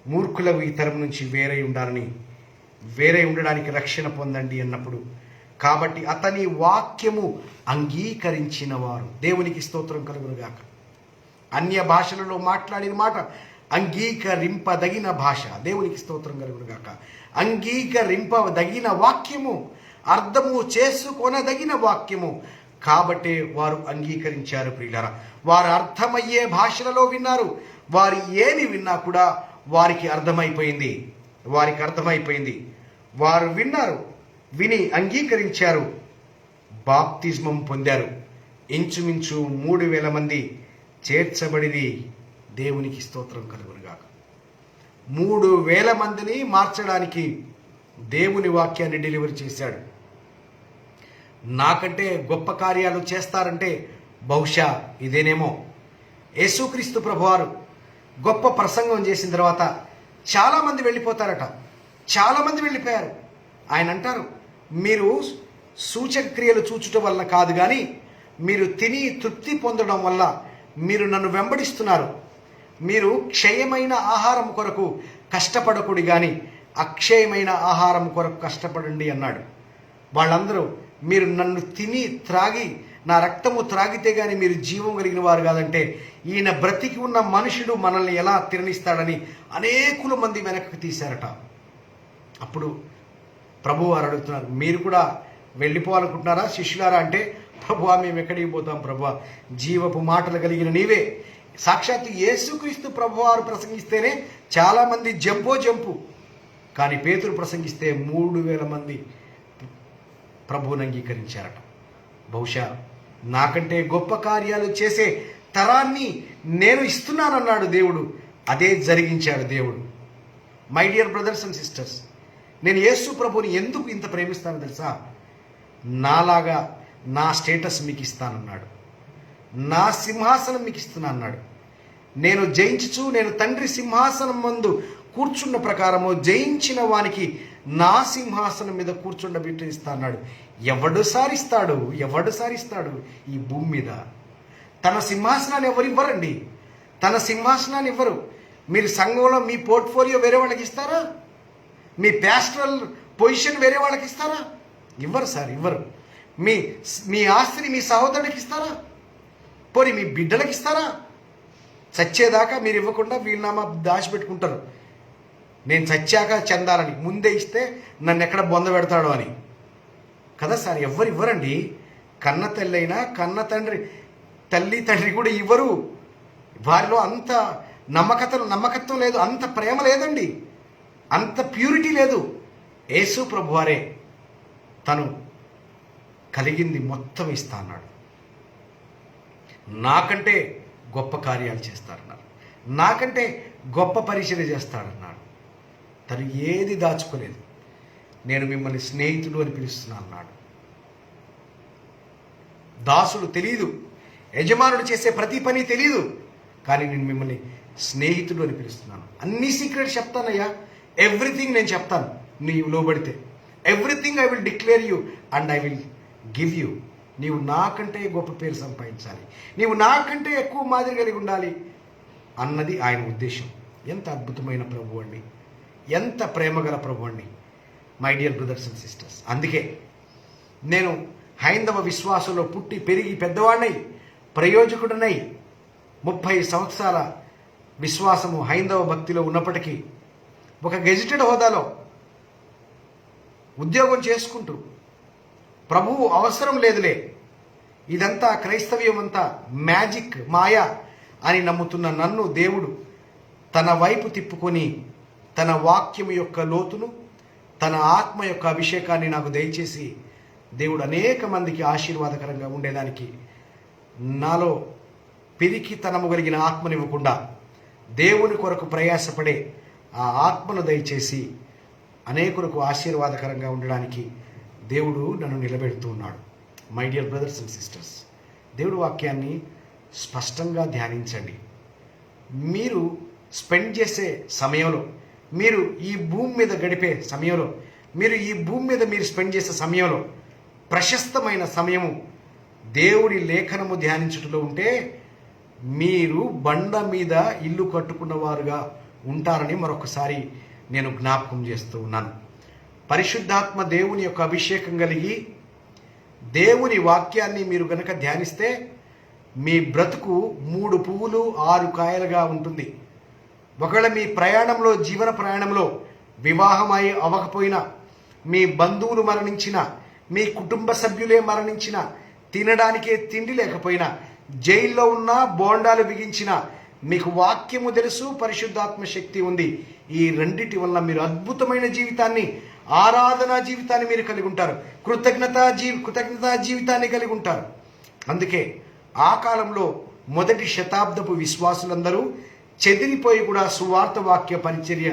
మూర్ఖులకు ఈ తరం నుంచి వేరై ఉండడానికి రక్షణ పొందండి అన్నప్పుడు, కాబట్టి అతని వాక్యము అంగీకరించిన వారు, దేవునికి స్తోత్రం కలుగునుగాక. అన్య భాషలలో మాట్లాడిన మాట అంగీకరింపదగిన భాష, దేవునికి స్తోత్రం కలుగునుగాక. అంగీకరింపదగిన వాక్యము, అర్థము చేసుకొనదగిన వాక్యము, కాబట్టి వారు అంగీకరించారు. ప్రియులారా, వారు అర్థమయ్యే భాషలలో విన్నారు. వారు ఏమి విన్నా కూడా వారికి అర్థమైపోయింది. వారు విన్నారు, విని అంగీకరించారు, బాప్తిజమం పొందారు. ఇంచుమించు 3,000 మంది చేర్చబడిది. దేవునికి స్తోత్రం కలుగునుగాక. 3,000 మందిని మార్చడానికి దేవుని వాక్యాన్ని డెలివరీ చేశాడు. నాకంటే గొప్ప కార్యాలు చేస్తారంటే బహుశా ఇదేనేమో. యేసుక్రీస్తు ప్రభువారు గొప్ప ప్రసంగం చేసిన తర్వాత చాలామంది వెళ్ళిపోతారట. చాలామంది వెళ్ళిపోయారు. ఆయన అంటారు, మీరు సూచక క్రియలు చూచుట వల్ల కాదు, కానీ మీరు తిని తృప్తి పొందడం వల్ల మీరు నన్ను వెంబడిస్తున్నారు. మీరు క్షయమైన ఆహారం కొరకు కష్టపడకూడదు, కానీ అక్షయమైన ఆహారం కొరకు కష్టపడండి అన్నాడు. వాళ్ళందరూ, మీరు నన్ను తిని త్రాగి నా రక్తము త్రాగితే గాని మీరు జీవం కలిగిన వారు కాదంటే, ఈయన బ్రతికి ఉన్న మనుషుడు మనల్ని ఎలా తిరణిస్తాడని అనేకుల మంది వెనక్కి తీశారట. అప్పుడు ప్రభు వారు అడుగుతున్నారు, మీరు కూడా వెళ్ళిపోవాలనుకుంటున్నారా శిష్యులారా అంటే, ప్రభువా మేము ఎక్కడికి పోతాం ప్రభువా, జీవపు మాటలు కలిగిన నీవే. సాక్షాత్తు యేసుక్రీస్తు ప్రభువారు ప్రసంగిస్తేనే చాలామంది జంపు, కానీ పేతురు ప్రసంగిస్తే 3,000 మంది ప్రభువుని అంగీకరించారట. బహుశా నాకంటే గొప్ప కార్యాలు చేసే తరాన్ని నేను ఇస్తున్నానన్నాడు దేవుడు. అదే జరిగించాడు దేవుడు. My dear brothers and sisters, నేను యేసు ప్రభుని ఎందుకు ఇంత ప్రేమిస్తానో తెలుసా? నాలాగా నా స్టేటస్ మీకు ఇస్తానన్నాడు, నా సింహాసనం మీకు ఇస్తున్నా అన్నాడు. నేను జయించుచు నేను తండ్రి సింహాసనం ముందు కూర్చున్న ప్రకారము జయించిన వానికి నా సింహాసనం మీద కూర్చుండబెట్టిస్తా అన్నాడు. ఎవడు సారిస్తాడు ఈ భూమి మీద? తన సింహాసనాన్ని ఎవరివ్వరండి. తన సింహాసనాన్ని ఇవ్వరు. మీరు సంఘంలో మీ పోర్ట్ఫోలియో వేరే వాళ్ళకి ఇస్తారా? మీ ప్యాస్టరల్ పొజిషన్ వేరే వాళ్ళకి ఇస్తారా? ఇవ్వరు సార్, ఇవ్వరు. మీ ఆస్తిని మీ సహోదరుడికి ఇస్తారా? పోనీ మీ బిడ్డలకి ఇస్తారా? చచ్చేదాకా మీరు ఇవ్వకుండా వీళ్ళనామా దాచిపెట్టుకుంటారు. నేను చచ్చాక చెందాలని, ముందే ఇస్తే నన్ను ఎక్కడ బొంద పెడతాడో అని కదా సార్. ఎవ్వరు ఇవ్వరండి. కన్న తల్లి అయినా కన్న తండ్రి కూడా ఇవ్వరు. వారిలో అంత నమ్మకత్వం లేదు, అంత ప్రేమ లేదండి, అంత ప్యూరిటీ లేదు. యేసు ప్రభువారే తను కలిగింది మొత్తం ఇస్తా అన్నాడు. నాకంటే గొప్ప కార్యాలు చేస్తారన్నారు, నాకంటే గొప్ప పరిచర్య చేస్తాడన్నాడు. తను ఏది దాచుకోలేదు. నేను మిమ్మల్ని స్నేహితుడు అని పిలుస్తున్నాను అన్నాడు. దాసుడు తెలియదు, యజమానుడు చేసే ప్రతి పని తెలియదు, కానీ నేను మిమ్మల్ని స్నేహితుడు అని పిలుస్తున్నాను. అన్ని సీక్రెట్స్ చెప్తానయ్యా, ఎవ్రీథింగ్ నేను చెప్తాను నీవు లోబడితే. Everything I will declare you and I will give you. నీవు నాకంటే గొప్ప పేరు సంపాదించాలి, నీవు నాకంటే ఎక్కువ మాదిరి కలిగి ఉండాలి అన్నది ఆయన ఉద్దేశం. ఎంత అద్భుతమైన ప్రభు అండి, ఎంత ప్రేమగల ప్రభు అండి, my dear brothers and sisters. అందుకే నేను హైందవ విశ్వాసంలో పుట్టి పెరిగి పెద్దవాడినై ప్రయోజకుడినై 30 సంవత్సరాల విశ్వాసము హైందవ భక్తిలో ఉన్నప్పటికీ ఒక గెజిటెడ్ హోదాలో ఉద్యోగం చేసుకుంటూ ప్రభువు అవసరం లేదులే, ఇదంతా క్రైస్తవ్యం అంతా మ్యాజిక్ మాయా అని నమ్ముతున్న నన్ను దేవుడు తన వైపు తిప్పుకొని తన వాక్యం యొక్క లోతును, తన ఆత్మ యొక్క అభిషేకాన్ని నాకు దయచేసి దేవుడు అనేక మందికి ఆశీర్వాదకరంగా ఉండేదానికి నాలో పిరికితనము కలిగిన ఆత్మనివ్వకుండా దేవుని కొరకు ప్రయాసపడే ఆ ఆత్మను దయచేసి అనేకులకు ఆశీర్వాదకరంగా ఉండడానికి దేవుడు నన్ను నిలబెడుతూ ఉన్నాడు. My dear brothers and sisters, దేవుడు వాక్యాన్ని స్పష్టంగా ధ్యానించండి. మీరు స్పెండ్ చేసే సమయంలో, మీరు ఈ భూమి మీద గడిపే సమయంలో, మీరు స్పెండ్ చేసే సమయంలో ప్రశస్తమైన సమయము దేవుడి లేఖనము ధ్యానించుటలో ఉంటే మీరు బండ మీద ఇల్లు కట్టుకున్న వారుగా ఉంటారని మరొకసారి నేను జ్ఞాపకం చేస్తూ ఉన్నాను. పరిశుద్ధాత్మ దేవుని యొక్క అభిషేకం కలిగి దేవుని వాక్యాన్ని మీరు గనక ధ్యానిస్తే మీ బ్రతుకు 3 పువ్వులు 6 కాయలుగా ఉంటుంది. ఒకవేళ మీ ప్రయాణంలో, జీవన ప్రయాణంలో వివాహమై అవ్వకపోయినా, మీ బంధువులు మరణించినా, మీ కుటుంబ సభ్యులే మరణించినా, తినడానికే తిండి లేకపోయినా, జైల్లో ఉన్నా, బోండాలు బిగించినా, మీకు వాక్యము తెలుసు, పరిశుద్ధాత్మ శక్తి ఉంది. ఈ రెండిటి వల్ల మీరు అద్భుతమైన జీవితాన్ని, ఆరాధనా జీవితాన్ని మీరు కలిగి ఉంటారు. కృతజ్ఞతా జీవితాన్ని కలిగి ఉంటారు. అందుకే ఆ కాలంలో మొదటి శతాబ్దపు విశ్వాసులందరూ చెదిరిపోయి కూడా సువార్త వాక్య పరిచర్య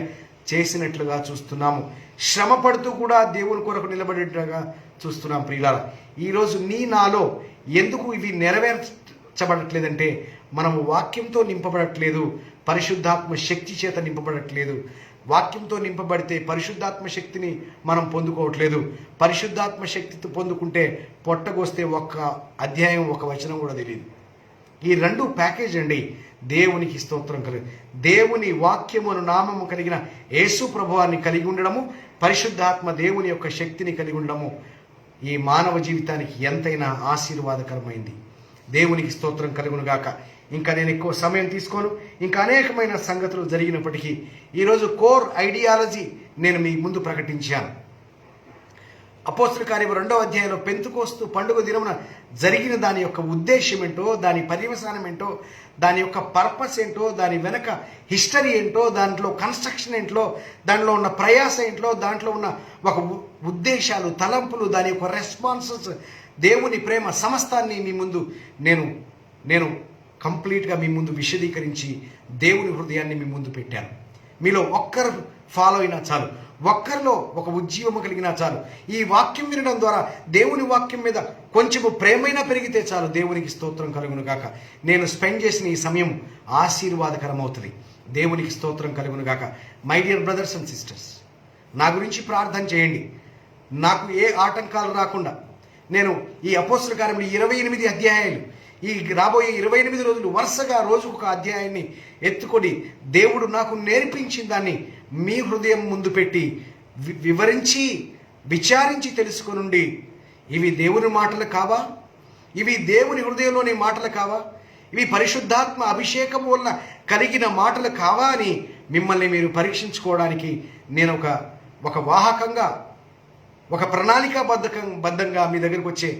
చేసినట్లుగా చూస్తున్నాము. శ్రమ పడుతూ కూడా దేవుని కొరకు నిలబడేట్టుగా చూస్తున్నాం. ప్రియులారా, ఈరోజు నాలో ఎందుకు ఇవి నెరవేర్చబడట్లేదంటే మనము వాక్యంతో నింపబడట్లేదు, పరిశుద్ధాత్మ శక్తి చేత నింపబడట్లేదు. వాక్యంతో నింపబడితే పరిశుద్ధాత్మ శక్తిని మనం పొందుకోవట్లేదు. పరిశుద్ధాత్మ శక్తితో పొందుకుంటే పొట్టగొస్తే ఒక్క అధ్యాయం, ఒక వచనం కూడా తెలియదు. ఈ 2 ప్యాకేజ్ అండి. దేవునికి స్తోత్రం కలిగి దేవుని వాక్యమును నామము కలిగిన యేసు ప్రభువాన్ని కలిగి ఉండడము, పరిశుద్ధాత్మ దేవుని యొక్క శక్తిని కలిగి ఉండడము ఈ మానవ జీవితానికి ఎంతైనా ఆశీర్వాదకరమైంది. దేవునికి స్తోత్రం కలుగును గాక. ఇంకా నేను ఎక్కువ సమయం తీసుకోను. ఇంకా అనేకమైన సంగతులు జరిగినప్పటికీ ఈరోజు కోర్ ఐడియాలజీ నేను మీ ముందు ప్రకటించాను. అపోస్తల కార్యం 2వ అధ్యాయంలో పెంతుకోస్తు పండుగ దినమున జరిగిన దాని యొక్క ఉద్దేశం ఏంటో, దాని పర్యవసానం ఏంటో, దాని యొక్క పర్పస్ ఏంటో, దాని వెనక హిస్టరీ ఏంటో, దాంట్లో కన్స్ట్రక్షన్ ఏంటో, దాంట్లో ఉన్న ప్రయాస ఏంటో, దాంట్లో ఉన్న ఒక ఉద్దేశాలు, తలంపులు, దాని యొక్క రెస్పాన్సెస్, దేవుని ప్రేమ సమస్తాన్ని మీ ముందు నేను కంప్లీట్గా మీ ముందు విశదీకరించి దేవుని హృదయాన్ని మీ ముందు పెట్టాను. మీలో ఒక్కరు ఫాలో అయినా చాలు, ఒక్కరిలో ఒక ఉజ్జీవము కలిగినా చాలు. ఈ వాక్యం వినడం ద్వారా దేవుని వాక్యం మీద కొంచెము ప్రేమైనా పెరిగితే చాలు. దేవునికి స్తోత్రం కలుగును గాక. నేను స్పెండ్ చేసిన ఈ సమయం ఆశీర్వాదకరం అవుతుంది. దేవునికి స్తోత్రం కలుగును గాక. My dear brothers and sisters, నా గురించి ప్రార్థన చేయండి. నాకు ఏ ఆటంకాలు రాకుండా నేను ఈ అపోస్తల కార్యములు 28 అధ్యాయాలు, ఈ రాబోయే 28 రోజులు వరుసగా రోజుకు ఒక అధ్యాయాన్ని ఎత్తుకొని దేవుడు నాకు నేర్పించిన దాన్ని మీ హృదయం ముందు పెట్టి వివరించి విచారించి తెలుసుకొనుండి. ఇవి దేవుని మాటలు కావా? ఇవి దేవుని హృదయంలోని మాటలు కావా? ఇవి పరిశుద్ధాత్మ అభిషేకం వల్ల కలిగిన మాటలు కావా అని మిమ్మల్ని మీరు పరీక్షించుకోవడానికి నేను ఒక వాహకంగా, ఒక ప్రణాళికాబద్ధంగా మీ దగ్గరకు వచ్చే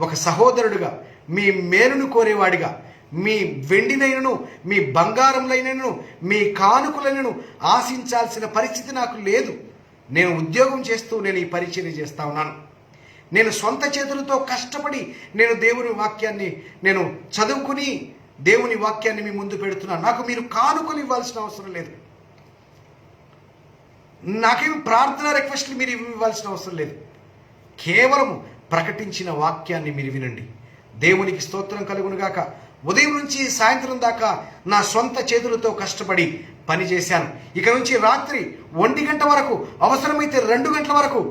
ఒక సహోదరుడుగా, మీ మేలును కోరేవాడిగా, మీ వెండినైనను, మీ బంగారంలైనను, మీ కానుకలైనను ఆశించాల్సిన పరిస్థితి నాకు లేదు. నేను ఉద్యోగం చేస్తూ నేను ఈ పరిచర్య చేస్తా ఉన్నాను. నేను సొంత చేతులతో కష్టపడి నేను దేవుని వాక్యాన్ని నేను చదువుకుని దేవుని వాక్యాన్ని మీ ముందు పెడుతున్నాను. నాకు మీరు కానుకలు ఇవ్వాల్సిన అవసరం లేదు. నాకేమి ప్రార్థన రిక్వెస్ట్లు మీరు ఇవ్వాల్సిన అవసరం లేదు. కేవలం ప్రకటించిన వాక్యాన్ని మీరు వినండి. దేవునికి స్తోత్రం కలుగును గాక. ఉదయం నుంచి సాయంత్రం దాకా నా సొంత చేతులతో కష్టపడి పనిచేశాను. ఇక నుంచి రాత్రి 1 గంట వరకు, అవసరమైతే 2 గంటల వరకు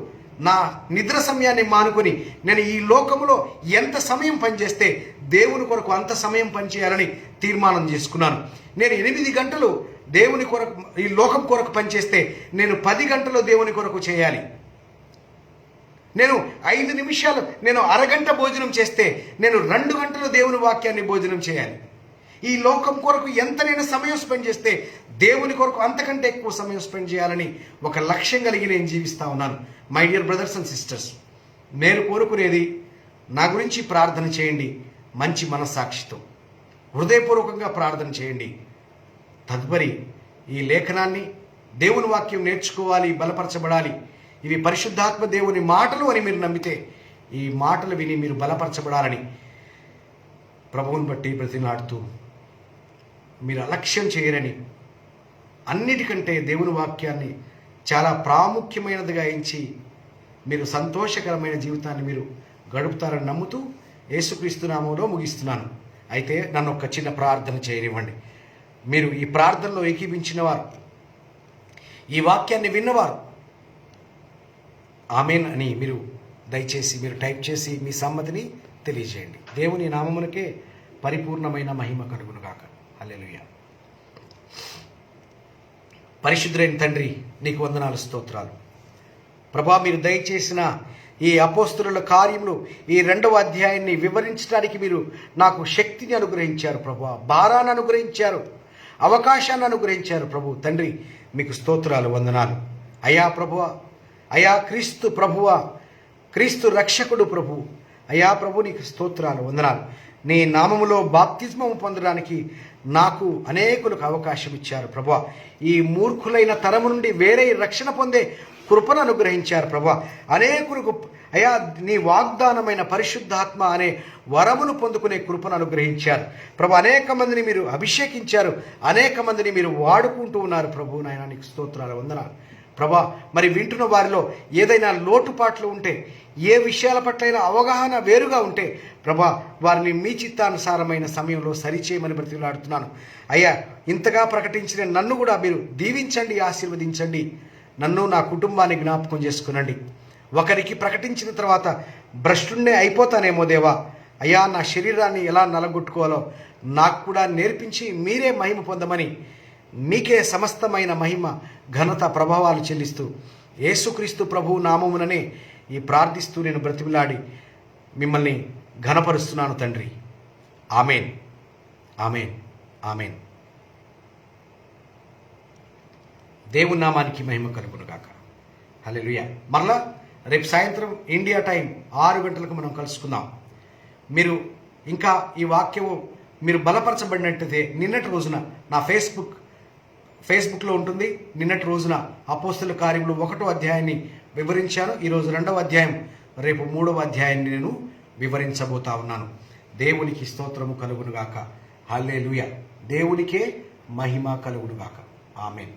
నా నిద్ర సమయాన్ని మానుకొని నేను ఈ లోకంలో ఎంత సమయం పనిచేస్తే దేవుని కొరకు అంత సమయం పనిచేయాలని తీర్మానం చేసుకున్నాను. నేను 8 గంటలు దేవుని కొరకు, ఈ లోకం కొరకు పనిచేస్తే నేను 10 గంటలు దేవుని కొరకు చేయాలి. నేను 5 నిమిషాలు, నేను అరగంట భోజనం చేస్తే నేను 2 గంటలు దేవుని వాక్యాన్ని భోజనం చేయాలి. ఈ లోకం కొరకు ఎంత నేను సమయం స్పెండ్ చేస్తే దేవుని కొరకు అంతకంటే ఎక్కువ సమయం స్పెండ్ చేయాలని ఒక లక్ష్యం కలిగి నేను జీవిస్తూ ఉన్నాను. My dear brothers and sisters, నేను కోరుకునేది, నా గురించి ప్రార్థన చేయండి. మంచి మనస్సాక్షితో హృదయపూర్వకంగా ప్రార్థన చేయండి. తదుపరి ఈ లేఖనాన్ని, దేవుని వాక్యం నేర్చుకోవాలి, బలపరచబడాలి, ఇవి పరిశుద్ధాత్మ దేవుని మాటలు అని మీరు నమ్మితే ఈ మాటలు విని మీరు బలపరచబడాలని ప్రభువుని బట్టి బ్రతిమలాడుతూ, మీరు అలక్ష్యం చేయరని, అన్నిటికంటే దేవుని వాక్యాన్ని చాలా ప్రాముఖ్యమైనదిగా ఎంచి మీరు సంతోషకరమైన జీవితాన్ని మీరు గడుపుతారని నమ్ముతూ యేసుక్రీస్తు నామములో ముగిస్తున్నాను. అయితే నన్ను ఒక చిన్న ప్రార్థన చేయనివ్వండి. మీరు ఈ ప్రార్థనలో ఏకీభించిన వారు, ఈ వాక్యాన్ని విన్నవారు ఆమేన్ అని మీరు దయచేసి మీరు టైప్ చేసి మీ సమ్మతిని తెలియజేయండి. దేవుని నామమునకే పరిపూర్ణమైన మహిమ కలుగును గాక. హల్లెలూయా. పరిశుద్ధులైన తండ్రి, నీకు వందనాలు, స్తోత్రాలు. ప్రభా, మీరు దయచేసిన ఈ అపోస్తలుల కార్యములు, ఈ 2వ అధ్యాయాన్ని వివరించడానికి మీరు నాకు శక్తిని అనుగ్రహించారు ప్రభా, భారాన్ని అనుగ్రహించారు, అవకాశాన్ని అనుగ్రహించారు ప్రభు. తండ్రి, మీకు స్తోత్రాలు, వందనాలు. అయా ప్రభువా, అయా క్రీస్తు ప్రభువా, క్రీస్తు రక్షకుడు ప్రభు, అయా ప్రభు, నీకు స్తోత్రాలు, వందనాలు. నీ నామములో బాప్తిస్మము పొందడానికి నాకు అనేకులకు అవకాశం ఇచ్చారు ప్రభువా. ఈ మూర్ఖులైన తరము నుండి వేరే రక్షణ పొందే కృపను అనుగ్రహించారు ప్రభా. అనేకులకు అయా నీ వాగ్దానమైన పరిశుద్ధాత్మ అనే వరమును పొందుకునే కృపను అనుగ్రహించారు ప్రభు. అనేక మందిని మీరు అభిషేకించారు, అనేక మందిని మీరు వాడుకుంటూ ఉన్నారు ప్రభు. నాయన, నీకు స్తోత్రాలు, వందనాలు ప్రభా. మరి వింటున్న వారిలో ఏదైనా లోటుపాట్లు ఉంటే, ఏ విషయాల పట్లైనా అవగాహన వేరుగా ఉంటే ప్రభా, వారిని మీ చిత్తానుసారమైన సమయంలో సరిచేయమని బ్రతిలాడుతున్నాను. అయ్యా, ఇంతగా ప్రకటించిన నన్ను కూడా మీరు దీవించండి, ఆశీర్వదించండి. నన్ను, నా కుటుంబాన్ని జ్ఞాపకం చేసుకునండి. ఒకరికి ప్రకటించిన తర్వాత భ్రష్టుణ్ణే అయిపోతానేమో దేవా. అయ్యా, నా శరీరాన్ని ఎలా నలగొట్టుకోవాలో నాకు కూడా నేర్పించి మీరే మహిమ పొందమని, మీకే సమస్తమైన మహిమ, ఘనత, ప్రభావాలు చెల్లిస్తూ యేసుక్రీస్తు ప్రభువు నామముననే ఈ ప్రార్థిస్తూ నేను బ్రతిమిలాడి మిమ్మల్ని ఘనపరుస్తున్నాను తండ్రి. Amen, amen, amen. దేవుని నామానికి మహిమ కలుగునుగాక. హల్లెలూయా. మరలా రేపు సాయంత్రం ఇండియా టైం 6 గంటలకు మనం కలుసుకుందాం. మీరు ఇంకా ఈ వాక్యము మీరు బలపరచబడినట్టయితే నిన్నటి రోజున నా ఫేస్బుక్లో ఉంటుంది. నిన్నటి రోజున అపోస్తలుల కార్యములు 1వ అధ్యాయాన్ని వివరించాను. ఈరోజు 2వ అధ్యాయం, రేపు 3వ అధ్యాయాన్ని నేను వివరించబోతా ఉన్నాను. దేవునికి స్తోత్రము కలుగునుగాక. హల్లెలూయా. దేవునికే మహిమ కలుగునుగాక. ఆమెన్.